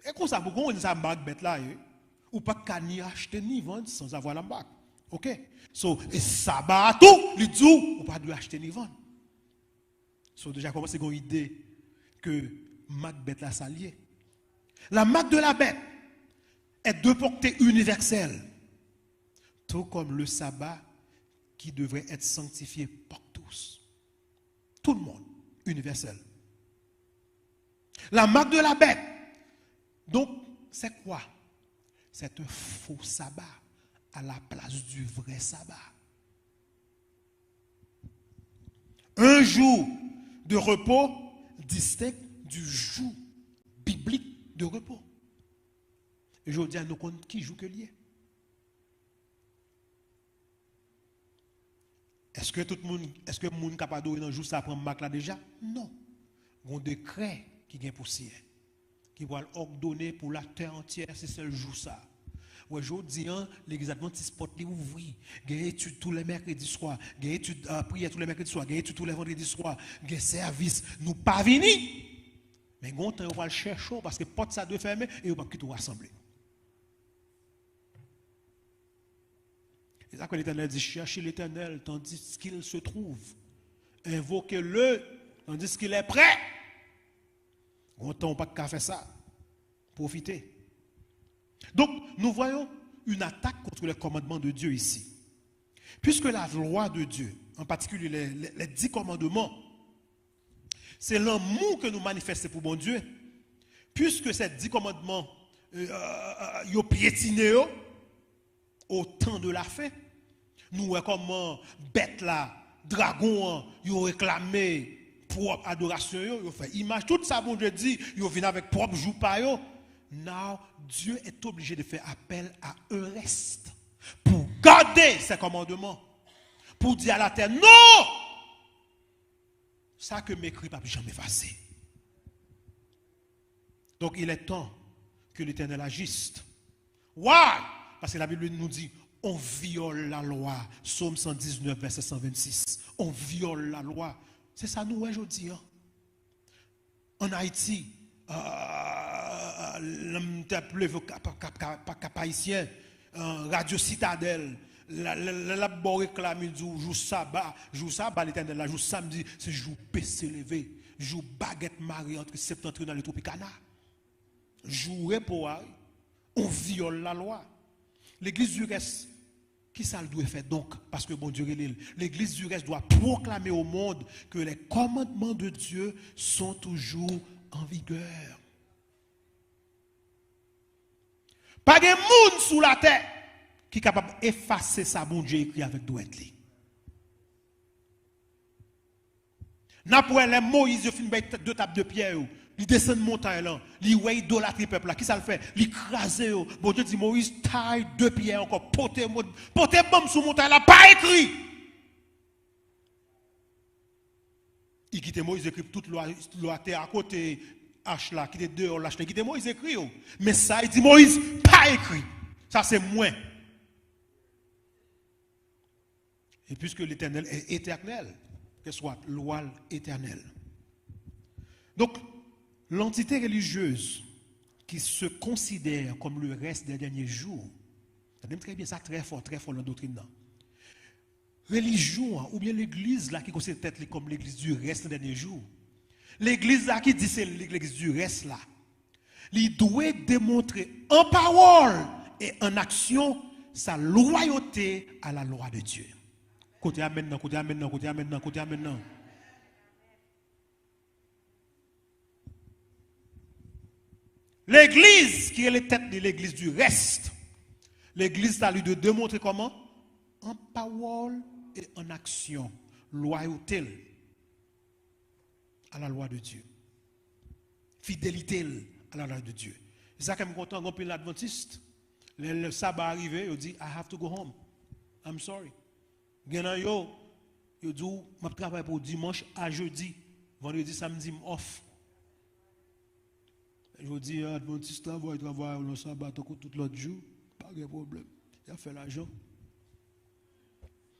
S1: Et comme ça, pourquoi on dit ça bête là, ou pas qu'à ni acheter ni vendre sans avoir la bague. Ok? So, et sabbat tout, il dit, ou pas de acheter ni vendre. So déjà commencé à avoir une idée que Macbeth l'a salié. La marque de la bête est de portée universelle, tout comme le sabbat qui devrait être sanctifié par tous. Tout le monde, universel. La marque de la bête, donc, c'est quoi? C'est un faux sabbat à la place du vrai sabbat. Un jour de repos distinct du jour biblique de repos. Et je dis à nous qui joue que lié. Est-ce que tout le monde, est-ce que le monde capable de dans jour ça prend marque là déjà? Non. Il y a un décret qui est poussière, qui va ordonner pour la terre entière, c'est le jour ça. Ouais, je dis, l'église adventiste porte les ouvrir. Il y a études tous les mercredis soirs. Il y a études prière tous les mercredis soirs. Il y a études tous les vendredis soirs. Il y a service. Nous pas venir. Mais on va le chercher parce que porte ça doit fermer et on va quitter rassembler. C'est ça que l'Éternel dit, cherchez l'Éternel tandis qu'il se trouve. Invoquez-le tandis qu'il est prêt. On n'a pas qu'à faire ça. Profitez. Donc, nous voyons une attaque contre les commandements de Dieu ici. Puisque la loi de Dieu, en particulier les 10 commandements, c'est l'amour que nous manifestons pour bon Dieu, puisque ces 10 commandements, ils ont piétiné au temps de la fin, nous voyons comment bête là, dragon, ils ont réclamé propre adoration, ils ont fait image, tout ça, bon Dieu dit, ils ont venu avec propre jour par eux. Now, Dieu est obligé de faire appel à un reste pour garder ses commandements, pour dire à la terre, non! Ça que m'écrit pas jamais effacer. Donc, il est temps que l'Éternel agisse. Why? Parce que la Bible nous dit, on viole la loi. Psaume 119, verset 126. On viole la loi. C'est ça nous aujourd'hui. Hein? En Haïti, haïtien, Radio Citadelle, la bon réclame du jour sabbat, l'Éternel, la jour samedi, c'est jour PC levé, jour baguette marée entre septentrional et tropicana. Jour repos, on viole la loi. L'église du reste, qui ça doit faire donc? Parce que bon Dieu, l'église du reste doit proclamer au monde que les commandements de Dieu sont toujours en vigueur. Pas de monde sous la terre qui est capable d'effacer sa bon Dieu écrit avec douette. N'a pas les Moïse il fait deux tables de pierre, il descend de montagne là, il ouais idolâtrer peuple là, qui ça le fait? Il crase bon Dieu dit Moïse taille deux pierres encore porter bombe sous montagne là pas écrit. Il quitte Moïse écrit toute loi terre à côté H là qui était dehors là, qui était Moïse écrit mais ça il dit Moïse pas écrit. Ça c'est moins. Et puisque l'Éternel est éternel, que soit loi éternelle. Donc, l'entité religieuse qui se considère comme le reste des derniers jours, ça donne très bien ça très fort dans la doctrine. Religion, ou bien l'église là qui considère peut-être comme l'église du reste des derniers jours. L'église là qui dit c'est l'église du reste là, il doit démontrer en parole et en action sa loyauté à la loi de Dieu. Côté à maintenant, côté à maintenant, côté à maintenant, côté à maintenant. L'église qui est la tête de l'église du reste, l'église a lui de démontrer comment? En parole et en action, loyauté à la loi de Dieu, fidélité à la loi de Dieu. C'est ça que je suis content quand l'adventiste, le sabbat arrivé, il dit I have to go home. I'm sorry. Yo dit je travaille pour dimanche à jeudi, vendredi, samedi, off. Je dis adventiste travaille le sabbat tout l'autre jour, pas de problème. Il a fait l'argent.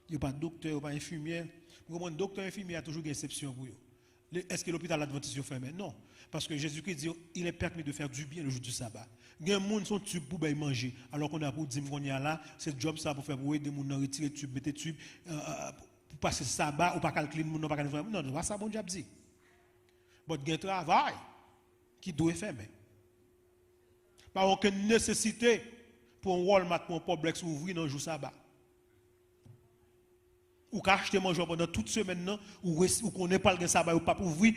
S1: Il n'y a pas de docteur, il n'y a pas d'infirmière. Vous comprenez, docteur et infirmière a toujours une exception pour eux. Est-ce que l'hôpital adventiste est fermé? Non. Parce que Jésus-Christ dit il est permis de faire du bien le jour du sabbat. Il y a des gens qui sont tubes pour manger. Alors qu'on a pour dire qu'on y a là, c'est le job ça pour faire aider les gens retirer tube, mettre tube, pour passer le sabbat ou pas calculer les gens, pas calculer. Non, c'est ça bon Dieu dit. Mais il y a un travail qui doit être fait. Pas aucune nécessité pour un Walmart, pour un Publix ouvrir dans le jour sabbat. Ou qu'acheter manger pendant toute semaine, ou qu'on n'est pas le sabbat, ou pas ouvrir,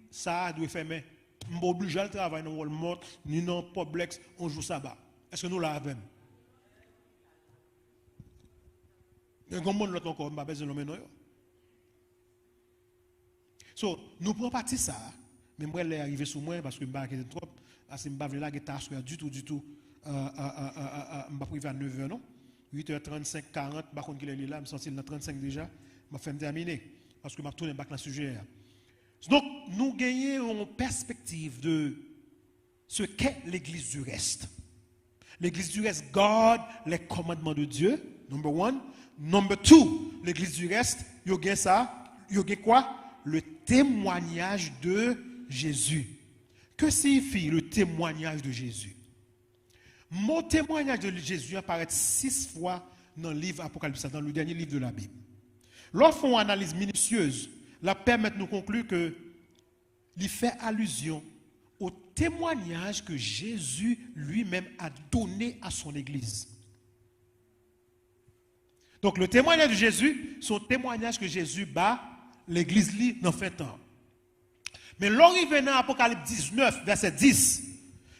S1: ça doit fermer. Je ne suis pas obligé de travailler dans Walmart, ni dans Publix, on joue sabbat. Est-ce que nous l'avons? Il y a un monde l'autre encore, je ne besoin de l'homme. So, nous prenons partie ça, mais moi, elle est arrivée sur moi parce que je ne suis pas trop, parce que je ne suis pas là, du tout. Je ne suis pas à 9h, non? 8h35, 40, je ne sais pas là, je me sens dans 35 déjà, je vais terminer parce que je vais tourner dans le sujet. Donc, nous gagnons une perspective de ce qu'est l'église du reste. L'église du reste garde les commandements de Dieu, number one. Number two, l'église du reste, il y a ça, il y a quoi? Le témoignage de Jésus. Que signifie le témoignage de Jésus? Mon témoignage de Jésus apparaît 6 fois dans le livre Apocalypse, dans le dernier livre de la Bible. Lorsqu'on analyse minutieuse, la permet de nous conclure que il fait allusion au témoignage que Jésus lui-même a donné à son Église. Donc le témoignage de Jésus, c'est un témoignage que Jésus bat l'Église dans fait temps. Mais l'arrivée dans Apocalypse 19, verset 10,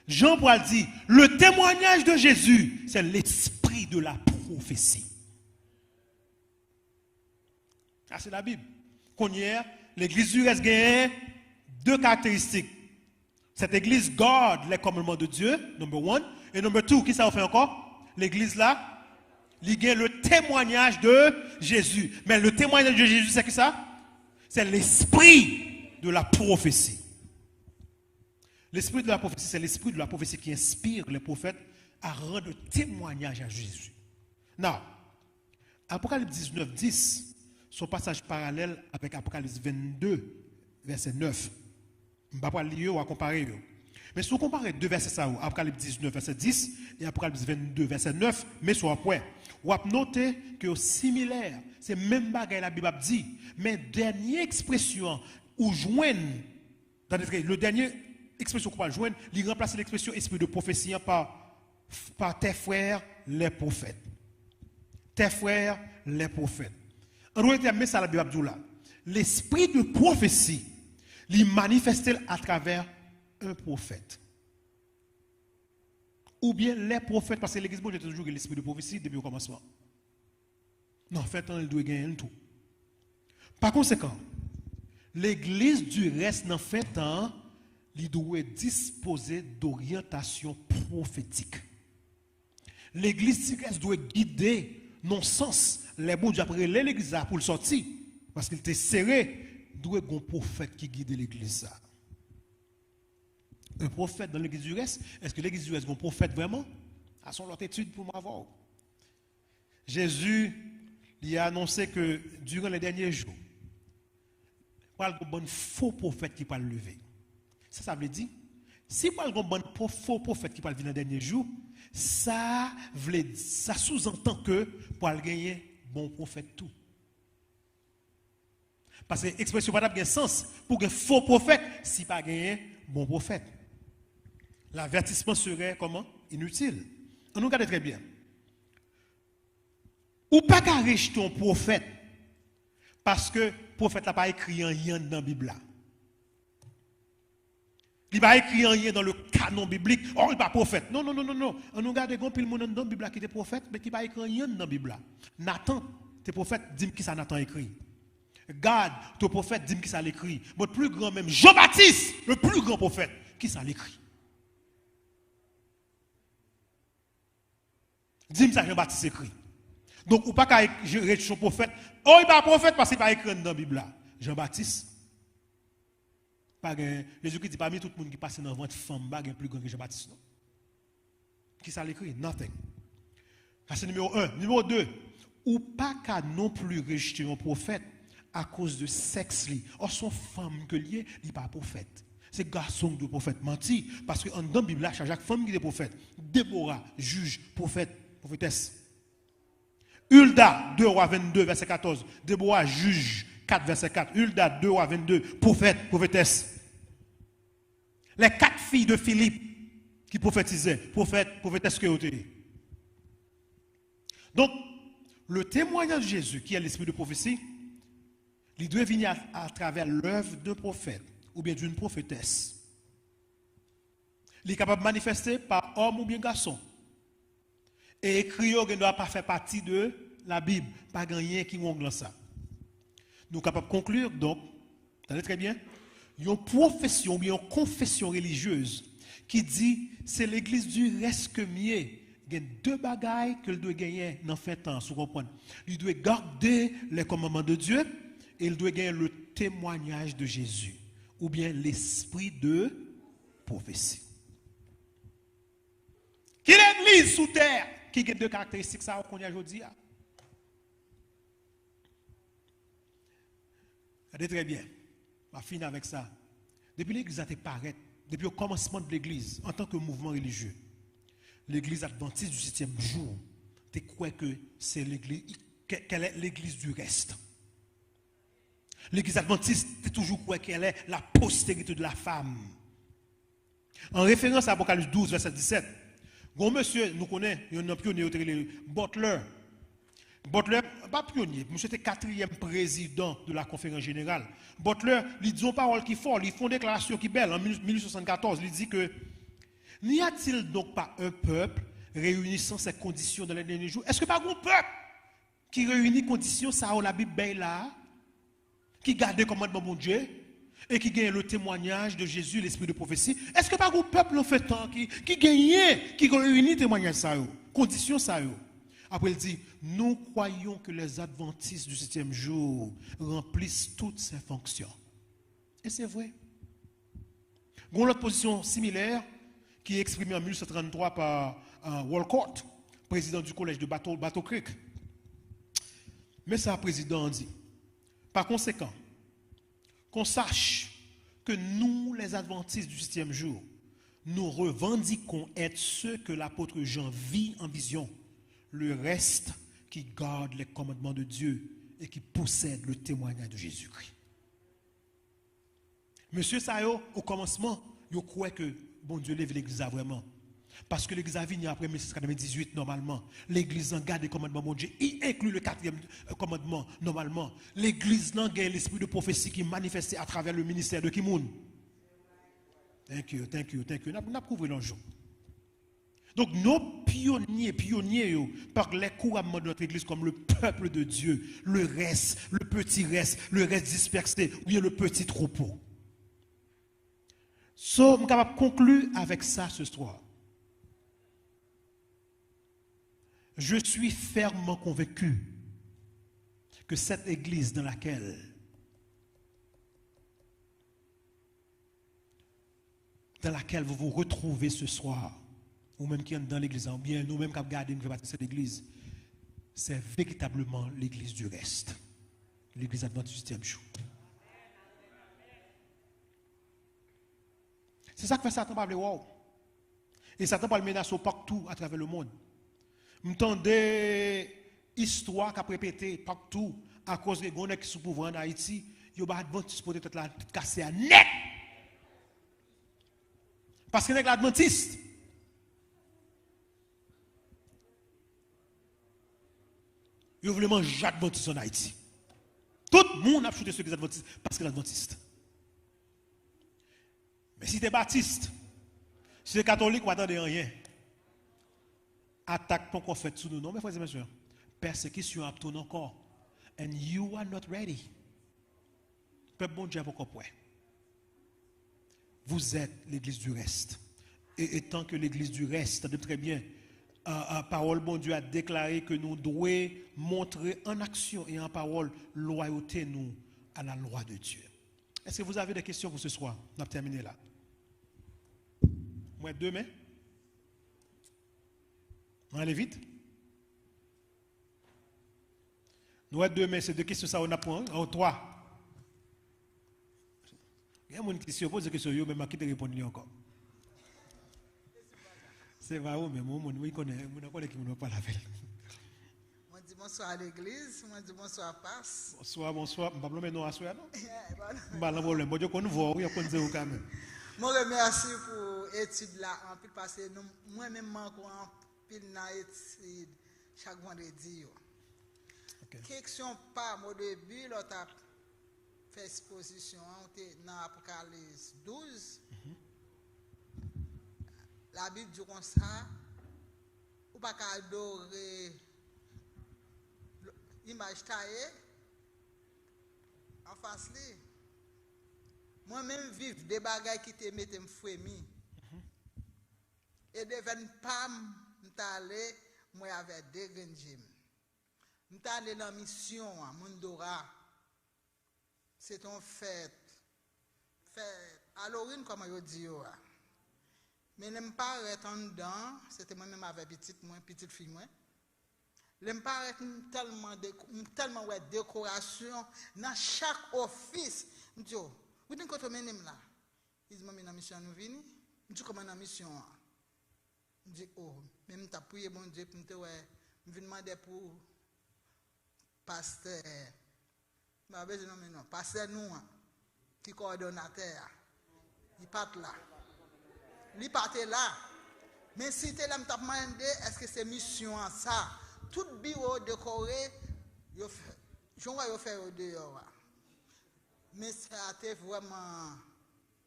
S1: Jean-Paul dit, le témoignage de Jésus, c'est l'esprit de la prophétie. Ça c'est la Bible. Qu'on y est, l'église du reste gagne 2 caractéristiques. Cette église garde les commandements de Dieu, number one. Et number two, qui ça fait encore? L'église là, il gagne le témoignage de Jésus. Mais le témoignage de Jésus, c'est qui ça? C'est l'esprit de la prophétie. L'esprit de la prophétie, c'est l'esprit de la prophétie qui inspire les prophètes à rendre témoignage à Jésus. Now, Apocalypse 19, 10, son passage parallèle avec Apocalypse 22, verset 9. Je ne vais pas lire ou comparer. Mais si vous comparez deux versets, ça, Apocalypse 19, verset 10 et Apocalypse 22, verset 9, mais sur après, vous avez noté que c'est similaire. C'est même bagaille la Bible dit. Mais dernière expression, ou joignent, le dernier expression qu'on va joindre, il remplace l'expression esprit de prophétie par tes frères les prophètes. Tes frères les prophètes. En réalité, mais ça la Bible dit là. L'esprit de prophétie, il manifeste à travers un prophète. Ou bien les prophètes, parce que l'église a toujours l'esprit de prophétie depuis le commencement. Non, en fait, il doit gagner tout. Par conséquent, l'église du reste, en fait, il doit disposer d'orientation prophétique. L'église du reste doit guider, non sens, les bons dieux après l'église pour le sortir, parce qu'il était serré, doit avoir un prophète qui guide l'église. Un prophète dans l'église du reste, est-ce que l'église du reste est un prophète vraiment? À son autre étude pour m'avoir. Jésus il a annoncé que durant les derniers jours, il y a un bon faux prophète qui va le lever. Ça veut dire, si il y a un bon faux prophète qui va venir dans les derniers jours, ça sous-entend que pour gagner bon prophète tout. Parce que l'expression n'a pas de sens pour un faux prophète si pas gagner bon prophète. L'avertissement serait comment? Inutile. On nous regarde très bien. Ou pas qu'à rejeter un prophète parce que le prophète n'a pas écrit rien dans la Bible. Il n'a pas écrit rien dans le canon biblique. Oh, il n'est pas prophète. Non. On nous regarde un peu le monde dans la Bible qui est prophète, mais qui n'a pas écrit rien dans la Bible. Nathan, tes prophètes, dis-moi qui ça Nathan écrit. Gad, ton prophète, dis-moi qui ça l'écrit. Votre plus grand même, Jean-Baptiste, le plus grand prophète, qui ça l'écrit. Dis-moi ça Jean-Baptiste écrit. Donc, ou pas qu'à gérer son prophète. Oh, il n'est pas prophète parce qu'il n'est pas écrit dans la Bible. Jean-Baptiste. Jésus-Christ dit parmi tout le monde qui passe dans votre femme, il y a plus grand que Jean-Baptiste. Non? Qui ça l'écrit? Nothing. Ça c'est numéro 1. Numéro 2. Ou pas qu'à non plus rejeter un prophète à cause de sexe. Or, son femme que lié, il n'est pas prophète. C'est garçon de prophète menti. Parce que dans la Bible, chaque femme qui est prophète. Déborah, juge, prophète, prophétesse. Hulda, 2 rois 22, verset 14. Déborah, juge, 4, verset 4. Hulda, 2 rois 22, prophète, prophétesse. Les 4 filles de Philippe qui prophétisaient, prophétesse que vous étiez. Donc, le témoignage de Jésus, qui est l'esprit de prophétie, il doit venir à travers l'œuvre d'un prophète ou bien d'une prophétesse. Il est capable de manifester par homme ou bien garçon. Et écrire ne doit pas faire partie de la Bible. Pas rien qui mongle ça. Nous sommes capables de conclure, donc, vous allez très bien, une profession ou bien une confession religieuse qui dit c'est l'église du reste que mieux. Il y a 2 bagailles que doit gagner dans fin temps, vous comprenez. Il doit garder les commandements de Dieu et il doit gagner le témoignage de Jésus ou bien l'esprit de prophétie. Qui l'église sous terre qui a 2 caractéristiques ça qu'on y a aujourd'hui. Regardez très bien. On va finir avec ça. Depuis l'église a été paraître, depuis le commencement de l'église en tant que mouvement religieux, l'église adventiste du 7e jour, tu crois que c'est l'église, qu'elle est l'église du reste. L'église adventiste, tu toujours crois qu'elle est la postérité de la femme. En référence à Apocalypse 12, verset 17, bon monsieur, nous connaissons, il y a un pionnier, Butler. Butler, pas pionnier, monsieur était 4e président de la conférence générale. Butler, il dit une parole qui est forte, il fait une déclaration qui est belle en 1874. Il dit que n'y a-t-il donc pas un peuple réunissant ces conditions dans les derniers jours? Est-ce que pas un peuple qui réunit conditions, ça la Bible là, qui garde les commandements de mon Dieu et qui gagne le témoignage de Jésus, l'esprit de prophétie? Est-ce que pas un peuple en fait temps qui gagne, qui réunit le témoignage ça, conditions ça? Après, il dit, nous croyons que les adventistes du 7e jour remplissent toutes ces fonctions. Et c'est vrai. Il y a une autre position similaire qui est exprimée en 1833 par Walcott, président du collège de Battle Creek. Mais ça, le président dit, par conséquent, qu'on sache que nous, les adventistes du 7e jour, nous revendiquons être ceux que l'apôtre Jean vit en vision, le reste qui garde les commandements de Dieu et qui possède le témoignage de Jésus-Christ. Monsieur Sayo, au commencement, il croit que bon Dieu lève l'église vraiment. Parce que l'église a venu après 1698 normalement. L'église en garde les commandements de Dieu. Il inclut le 4e commandement normalement. L'église n'a gagne l'esprit de prophétie qui est manifesté à travers le ministère de Kimoun. Thank you. On a prouvé l'enjeu. Donc nos pionniers, par les couramment de notre église comme le peuple de Dieu, le reste, le petit reste, le reste dispersé, ou bien le petit troupeau. So, je suis capable de conclure avec ça ce soir. Je suis fermement convaincu que cette église dans laquelle vous vous retrouvez ce soir, ou même qui est dans l'église, ou bien nous-mêmes qui avons gardé une partie de cette église, c'est véritablement l'église du reste. L'église adventiste du 7e jour. C'est ça que fait Satan parler wow. Et Satan parle menace partout à travers le monde. M'entendez histoire qu'a répété partout à cause des gens qui sont pouvoir en Haïti, yo ba adventiste pour être la casser à net. Parce que les adventistes ils veulent manger adventiste en Haïti. Tout le monde a chuté sur les adventistes parce que les adventistes. Mais si tu es baptiste, si tu es catholique, on n'attendait rien. Attaque ton corps fait sous nous. Non, mes frères et messieurs. Persécution à ton encore. And you are not ready. Peuple bon Dieu encore prêt. Vous êtes l'église du reste. Et tant que l'église du reste, attendez très bien, parole bon Dieu a déclaré que nous devons montrer en action et en parole loyauté nous à la loi de Dieu. Est-ce que vous avez des questions pour ce soir? On a terminé là. Moi, demain. On allait vite. Nous, demain, c'est deux questions, ça on apprend. En 3. Il y a des gens qui se posent des questions, mais qui te répondent encore. C'est vrai, mais moi, je connais qui ne pas la veille.
S2: Moi, je dis bonsoir à l'église, moi, je dis bonsoir à Passe.
S1: Bonsoir. Je ne vais pas non à soir, non? Je ne vais pas problème. Bon, je connais vous, il y a quand même.
S2: remercie pour l'étude là, en plus parce que moi-même, je en pile dans l'étude chaque vendredi. Okay. Question pas, au début, l'autre a fait exposition dans Apocalypse 12. La Bible dit comme ça, ou pas adorer l'image taillée en face li. Moi-même vivre des bagages qui te mettent me frémi. Et devant pas m'taler moi avec des grands m'taler dans mission à Mondora. C'est une fête Halloween comme je dis. Mais je ne pas être en dedans, c'était moi-même avec petite fille moi. Je ne pas être tellement ouais décoration dans chaque office. Je dis, vous dites que vous êtes là. Ils m'ont mis dans la mission nous venir. Je dis comment dans la mission. Je dis, oh, même tu as prié bon Dieu pour me demander pour pasteur. Je non, pasteur nous, qui coordonnateur. Il part là. Il part là. Mais si tu es là, je te demande, est-ce que c'est mission ça? Tout bureau décoré, je vais faire au dehors. Mais ça a été vraiment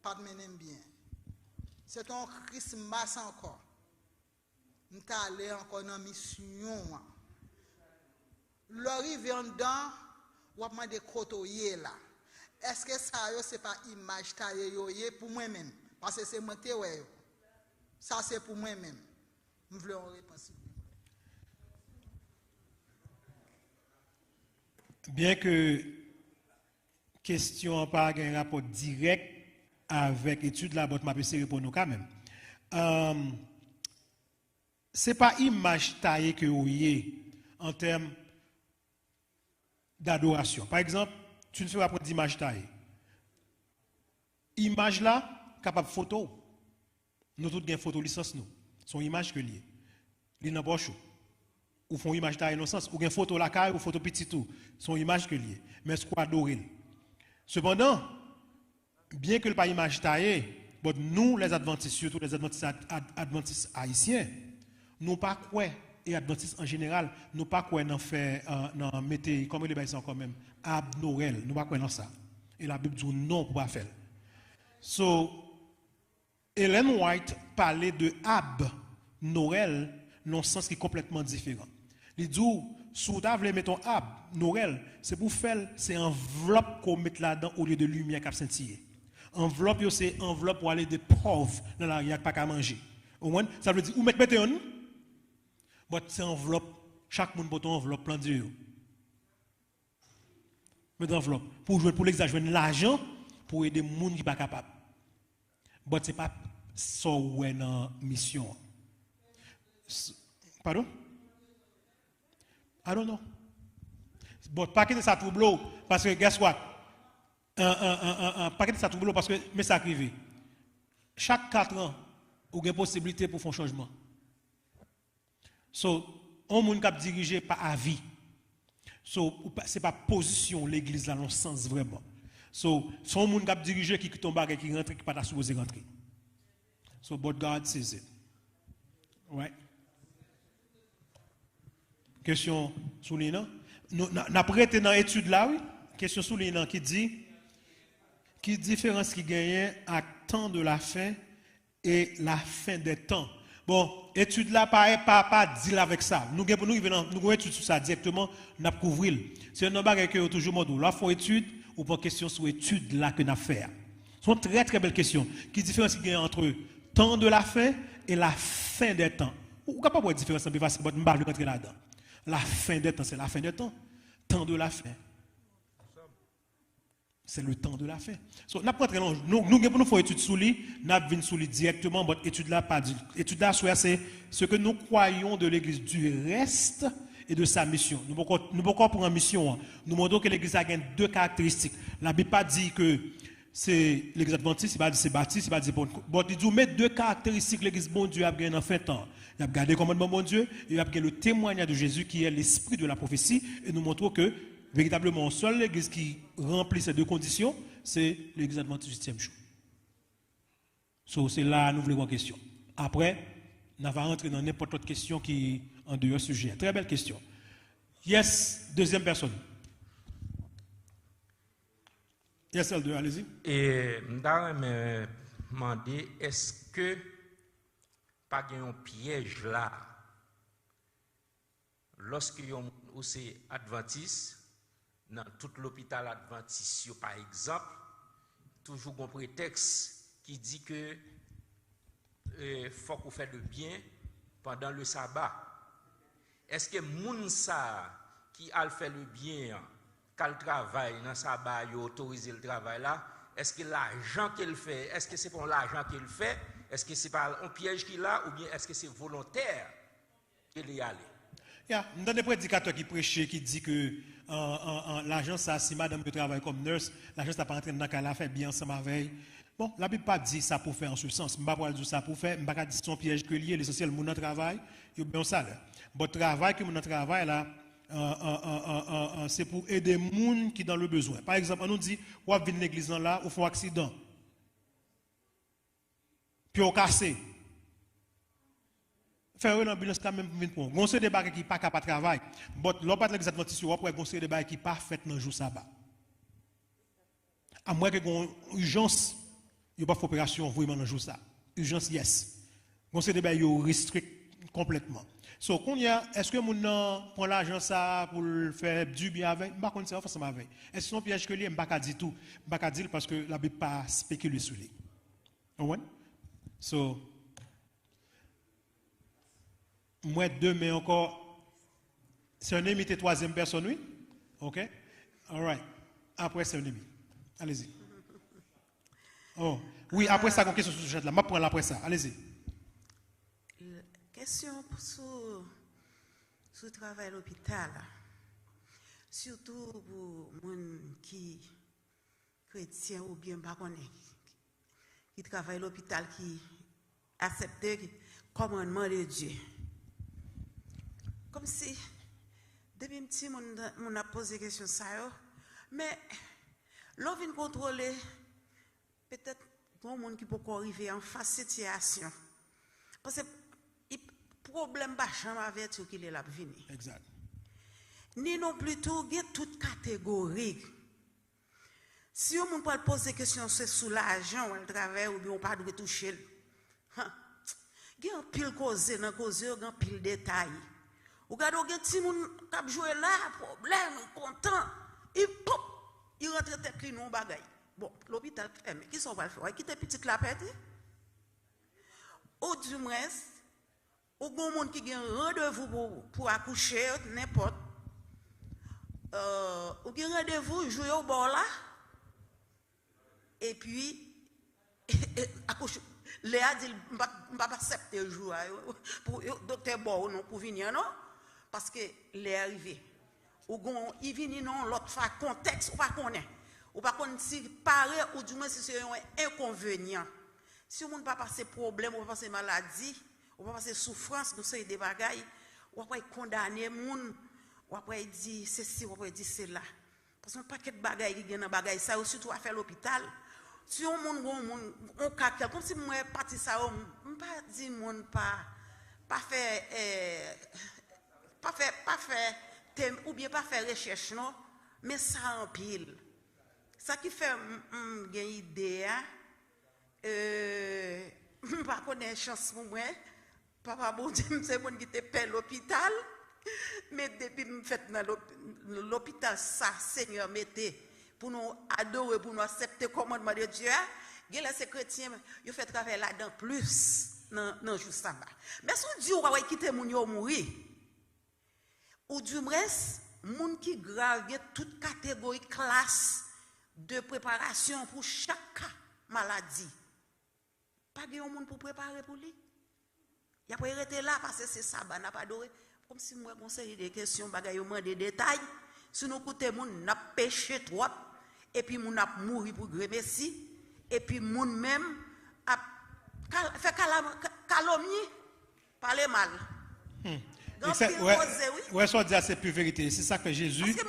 S2: pas de mener bien. C'est un Christmas encore. Nous sommes allés encore dans la mission. L'arrivée en dedans, on va des côtoyer là. Est-ce que ça, c'est pas image taillée pour moi-même? Parce que c'est moi qui ouais. Ça, c'est pour moi-même. Je veux une réponse.
S1: Bien que question n'a pas un rapport direct avec l'étude là, votre m'a essayer pour nous quand même. C'est pas image taillée que vous avez en termes d'adoration. Par exemple, tu ne fais pas d'image taillée. Image là, capable photo. Nous tous avons photo licence nous. Son image que lié. Li nan poche. Ou font image taillée dans sens ou une photo la caille ou photo petit tout. Son image que lié. Mais ce qu'on adore. Cependant, bien que le pas image taillée, nous les adventistes, surtout les adventistes haïtiens, nous pas quoi et adventistes en général, nous pas quoi dans fait dans mettez comme les baissons quand même ab Noël, nous pas quoi dans ça. Et la Bible dit non pour pas faire. So Ellen White parlait de ab Noël dans un sens qui est complètement différent. Il dit si vous voulez mettre un ab Noël, c'est pour faire c'est enveloppe qu'on met là-dedans au lieu de lumière qui scintiller. Enveloppe c'est enveloppe pour aller des pauvres dans la rue pas qu'à manger. Ça veut dire ou mettez un c'est enveloppe, chaque monde botte enveloppe plein de mettre enveloppe pour l'exagérer l'argent pour aider les gens qui ne sont pas capables. Mais ce n'est pas ça où est dans mission. Pardon? I don't know. Bon, pas que ça trouble parce que guess what? Pas que ça trouble parce que mais ça arrive. Chaque 4 ans, vous avez une possibilité pour faire un changement. So, on monde qui dirigé par avis. So, c'est pas position l'église dans le sens vraiment. So, son monde qui dirigé qui tombe qui rentre qui pas supposé rentrer. So, but God sees it. Right? Question sous les noms. N'a prêté dans l'étude là, oui. Question sous les noms qui dit différence qui gagne à temps de la fin et la fin des temps. Bon, étude là pas dire avec ça. Nous avons étude sur ça directement, n'a couvrir. C'est un bagage que toujours modou. Là faut étude ou pas question sur étude là que n'a fait. C'est une très très belle question. Qui différence qui gagne entre temps de la fin et la fin des temps. Ou capable de différence un peu facile, mais pas rentrer là-dedans. La fin des temps, c'est la fin des temps. Temps de la fin. C'est le temps de la fin. So, nous faut étude sous lui, nous venons sous lui directement, mais étude là pas dit. Étude là c'est ce que nous croyons de l'église du reste et de sa mission. Nous pas pour une mission. Nous montrons que l'église a 2 caractéristiques. La Bible pas dit que c'est l'église adventiste, c'est pas dit c'est baptiste, c'est pas dit bon. Il dit met 2 caractéristiques l'église bon Dieu a gagné en fin de temps. Il a gardé le commandement bon Dieu, et il a gagné le témoignage de Jésus qui est l'esprit de la prophétie et nous montrons que véritablement, seule l'église qui remplit ces 2 conditions, c'est l'église adventiste du 8e jour. So, c'est là nous voulons une question. Après, on va rentrer dans n'importe quelle question qui est en dehors sujet. Très belle question. Yes, deuxième personne. Yes, L2, allez-y.
S3: Et je me demander, est-ce que pas un piège là, lorsque vous êtes adventiste, dans tout l'hôpital adventiste, par exemple, toujours un prétexte qui dit que faut qu'on fasse le bien pendant le sabbat. Est-ce que Mounsa qui a fait le bien, qu'elle travaille dans le sabbat, il autorise le travail là, est-ce que l'argent qu'elle fait, est-ce que c'est pour l'argent qu'elle fait, est-ce que c'est pas un piège qu'il a, ou bien est-ce que c'est volontaire qu'il y allait?
S1: Il y a des prédicateurs qui prêchent, qui disent que l'argent, ça, si madame peut travailler comme nurse, l'argent, ça pas rentrer dans qu'elle a fait bien ensemble avec. Bon, la Bible pas dit ça pour faire en ce sens. Je ne vais pas dire ça pour faire. Je ne vais pas dire son piège que lié. L'essentiel, mon travail, il y a bien ça. Le travail que mon travail là, c'est pour aider les gens qui sont dans le besoin. Par exemple, on nous dit, on va venir à l'église là, on fait un accident. Puis on casse. Faire une ambulance quand même pour venir. On se débat qui n'est pas capable de travailler. Mais l'autre l'église adventiste, on va se débat qui n'est pas fait dans le jour sabbat. À moins que une urgence, il n'y a pas d'opération vraiment dans le jour ça. Urgence, yes. On se débat, il restrict complètement. So, est-ce que mon prend l'argent ça pour faire du bien avec? Je ne sais pas forcément avec. Est-ce que c'est un piège que lui, je ne sais pas dire tout. Je ne sais pas dire parce que la Bible pas spéculer sur lui. So, moi, demain encore, c'est un invité troisième personne, oui? OK? All right. Après, c'est un ami. Allez-y. Oh, oui, après ça, une question sur ce sujet-là. Je vais prendre après ça. Allez-y.
S4: Question sur le travail à l'hôpital. Surtout pour les gens qui chrétiens ou bien pas qui travaillent à l'hôpital, qui acceptent le commandement de Dieu. Comme si, depuis petit, on a posé la question ça, mais l'on vient contrôler, peut-être, pour les gens qui peuvent arriver en face de situation. Parce que le problème n'est jamais avec ce qu'il est là venir.
S1: Exact.
S4: Ni non plus tout, il y a toute catégorie. Si on peut poser question sur l'argent ou le travail ou bien on pas de toucher. Il y a un pile causé dans cause, il y a un pile détail. Ou quand on a petit monde qui joué là, problème, content, il rentre tête li non bagay. Bon, l'hôpital fermé. Qui sont va le faire? Qui te petite la pète? Ou du moins, ou bon monde qui a un rendez-vous pour accoucher n'importe. Ou qui a un rendez-vous jouer au bord là. Et puis accouche. Léa dit pas accepter le jour pour docteur Bo non pour venir non parce que Léa arrivé. Ou gon il vient non l'autre fois contexte ou pas connaît. Ou pas connaît si paraît ou du moins si c'est un inconvénient. Si on ne pas passer problème ou pas passer maladie, ou pas passer souffrance, nous c'est des bagailles, ou après condamner moun, ou après dire ceci, ou après dire cela. Parce que paquet de bagailles qui gagne dans bagaille ça ou surtout à faire l'hôpital. Si on on caca comme si moi parti ça on pas dire monde pas faire ou bien pas faire recherche non mais ça en pile ça qui fait gain idée pas connaître chance pour moi papa bon Dieu c'est mon qui te paie l'hôpital mais depuis me fait dans l'hôpital ça Seigneur mettez pour nous adorer, pour nous accepter le commandement de Dieu, il y a les chrétiens, ils font travail là-dedans plus dans le jour sabbat. Mais si Dieu va quitter mon yo mourir, ou du moins, moun qui grave, il y a toute catégorie, classe de préparation pour chaque maladie. Pas de monde pour préparer pour lui. Il a pas arrêté là parce que c'est sabbat, n'a pas adoré. Comme si moi, conseille des questions, bagaille, des détails. Si nous écoutons, nous n'a péché trop. Et puis moun a mouru pour gré merci et puis moun même a fait calomnie parler mal.
S1: Ouais, ça dit c'est plus vérité, c'est ça que Jésus.
S4: Parce que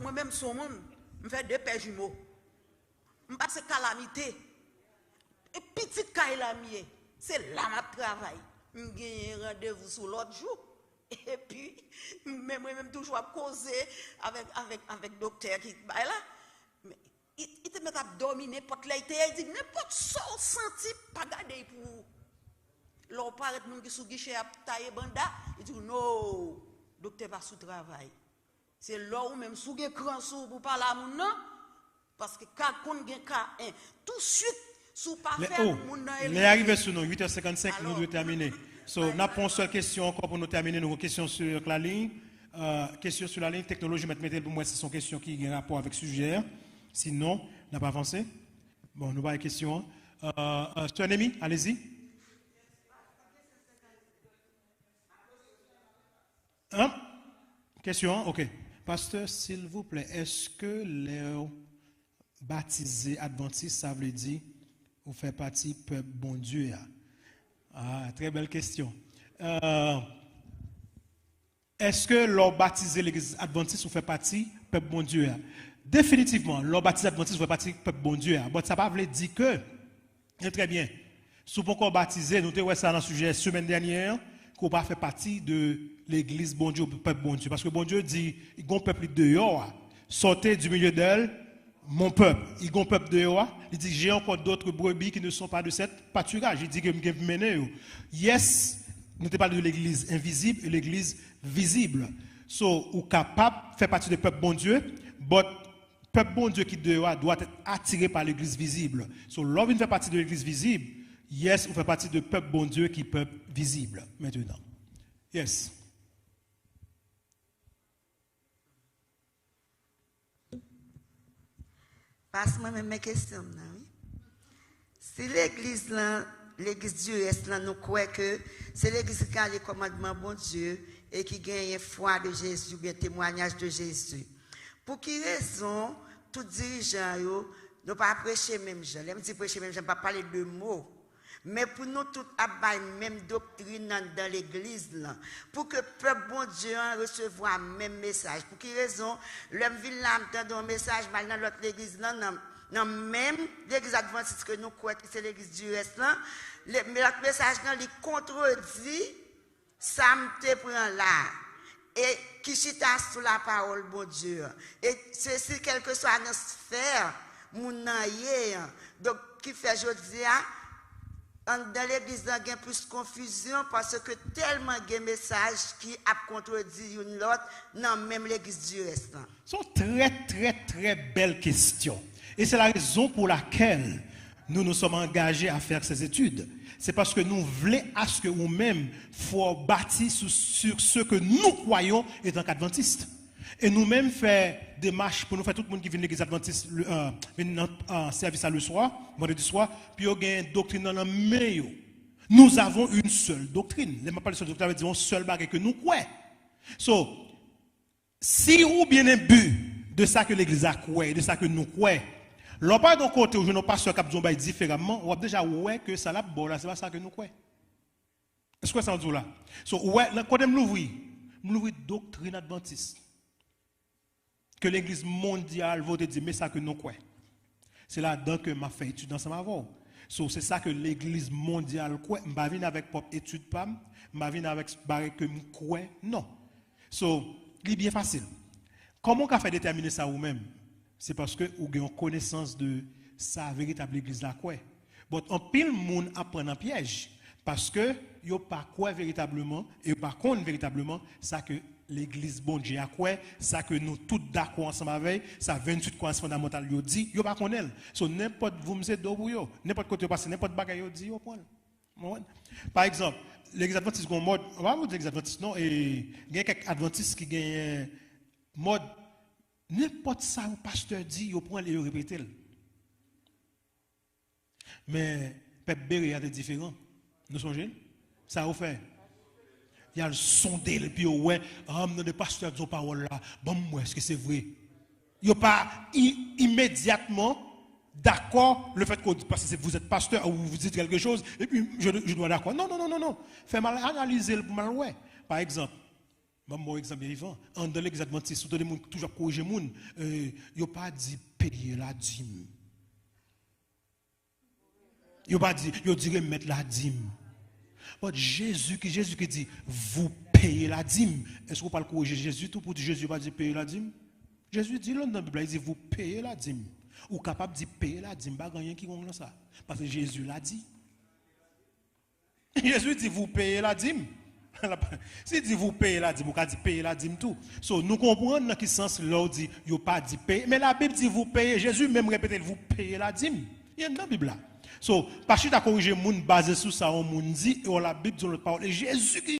S4: moi-même son monde, me fait deux pères jumeaux. Me passe calamité. Et petite caille la mienne, c'est là ma travail. J'ai un rendez-vous sur l'autre jour. Et puis, même toujours à causer avec le docteur qui bah là. Mais il te met à dormir n'importe là, il dit n'importe ça senti, pas garder pour. L'on paraît monde qui sous guichet à tailler banda, il dit non, docteur pas sous travail. C'est là où même sous écran sous pour parler à mon non parce que quand on gagne tout de suite sous pas faire mon non.
S1: Les arrivés sur nous 8h55 nous devons terminer. So, nous avons une seule question encore pour nous terminer. Nous avons une question sur la ligne. Question sur la ligne. Technologie, mettez pour moi, c'est une question qui a un rapport avec le sujet. Sinon, nous n'avons pas avancé. Bon, nous avons une question. Sœur Némi, allez-y. Hein? Question, ok. Pasteur, s'il vous plaît, est-ce que les baptisés adventistes, ça veut dire, vous faites partie du peuple bon Dieu? Ah, très belle question. Est-ce que l'on baptisé l'église adventiste ou fait partie du peuple bon Dieu? Définitivement, l'on baptisé adventiste ou fait partie du peuple bon Dieu. Bon, ça ne veut pas dire que, très bien, si vous pouvez baptiser, nous avons ça dans le sujet la semaine dernière, qu'on va faire partie de l'église bon Dieu, du peuple bon Dieu. Parce que bon Dieu dit, il y a un peuple dehors, sortez du milieu d'elle, mon peuple. Il y a un peuple dehors, il dit, j'ai encore d'autres brebis qui ne sont pas de cette pâturage. Il dit que je vais mener. Yes, nous te parlons de l'église invisible et l'église visible. So, ou capable de faire partie du peuple bon Dieu, but peuple bon Dieu qui dehors doit être attiré par l'église visible. So, lorsque vous faites partie de l'église visible, yes, vous faites partie du peuple bon Dieu qui est peuple visible. Maintenant. Yes.
S5: Passe-moi même mes questions. Oui? Si l'église Dieu est là, nous croyons que c'est l'église qui a les commandements bon Dieu et qui gagne foi de Jésus, bien témoignage de Jésus. Pour quelle raison, tout dirigeant, ne pas prêcher même gens. Je dis prêcher même gens, je ne pas parler de mots. Mais pour nous tous avoir même doctrine dans l'église, pour que le peuple bon Dieu reçoive le même message. Pour quelle raison, l'homme vient là, entendre un message dans l'autre église, non, même l'église adventiste que nous croyons que c'est l'église du reste, mais l'autre message, il contredit, ça me prend là. Et qui chita sous la parole, bon Dieu. Et ceci, quelle que soit notre sphère, mon donc, qui fait aujourd'hui, dans l'église, il y a plus de confusion parce que tellement de messages qui a contredit une autre, non, même l'église du reste.
S1: C'est une très belle question. Et c'est la raison pour laquelle nous nous sommes engagés à faire ces études. C'est parce que nous voulons à ce que nous-mêmes faut bâtir sur ce que nous croyons étant qu'adventistes. Et nous-mêmes faisons des marches pour nous faire tout le monde qui vient de l'église adventiste en service à le soir, vendredi soir, puis il y a une doctrine dans le meilleur. Nous avons une seule doctrine. Je ne parle pas de seule doctrine, je veux dire une seule bague que nous croyons. So, si ou bien un but de ça que l'église a croyé, de ça que nous croyons, l'on parle d'un côté où je n'ai pas sûr qu'à Zomba différemment, on a déjà ouais que ça là, bon là, c'est pas ça que nous croyons. Est-ce que ça veut dire là? So, ouais, quand nous l'ouvrir doctrine adventiste. Que l'église mondiale va te dire, mais ça que nous croyons. C'est là-dedans que m'a fait étude ensemble avant. So, c'est ça que l'église mondiale croit. Je ne vais pas avec propre étude, je ne vais pas avec barre que je crois. Non. So, c'est bien facile. Comment on fait déterminer ça vous-même? C'est parce que vous avez une connaissance de sa véritable église la croix. Mais en pile monde apprend un piège. Parce que vous n'avez pas quoi véritablement, et par contre véritablement, ça que l'église bon Dieu a quoi, ça que nous tous d'accord ensemble avec, ça 28 croyances fondamentales yo dit, yo pas connaît. So n'importe vous me c'est pour yo, n'importe côté passer n'importe bagaille yo dit yo prend. Par exemple, l'église adventiste gon mode, on va vous dire l'église adventiste non et il y a quelques adventistes qui gagnent mode n'importe ça le pasteur dit yo prend et yo répéter. Mais peuple Béréa est différent. Nous songez ça vous fait. Il y a le sondé, et puis ouais, le pasteur dit parole là, bon, moi, est-ce que c'est vrai? Il n'y a pas immédiatement d'accord le fait que parce que vous êtes pasteur ou vous dites quelque chose, et puis je dois d'accord. Non. Fais mal analyser le mal ouais. Par exemple, mon exemple vivant, dans l'église adventiste, tout le monde toujours corriger les gens, il n'y a pas dit payer la dîme. Yo pas dit, yo dit remettre la dîme. Mais Jésus qui dit, vous payez la dîme. Est-ce qu'on parle corriger Jésus tout pour dire Jésus pas dit payer la dîme? Jésus dit là dans la Bible, il dit vous payez la dîme. Ou capable de payer la dîme, pas rien qui gonfle ça. Parce que Jésus l'a dit. Jésus dit vous payez la dîme. Si dit vous payez la dîme, vous dit payer la dîme tout. So, nous comprenons dans quel sens là dit yo pas dit payer, mais la Bible dit vous payez. Jésus même répète vous payez la dîme. Il y a dans la Bible là. So, parce que tu as corrigé moun basé sur ça, on moun dit et on la Bible dit l'autre parole. Et Jésus qui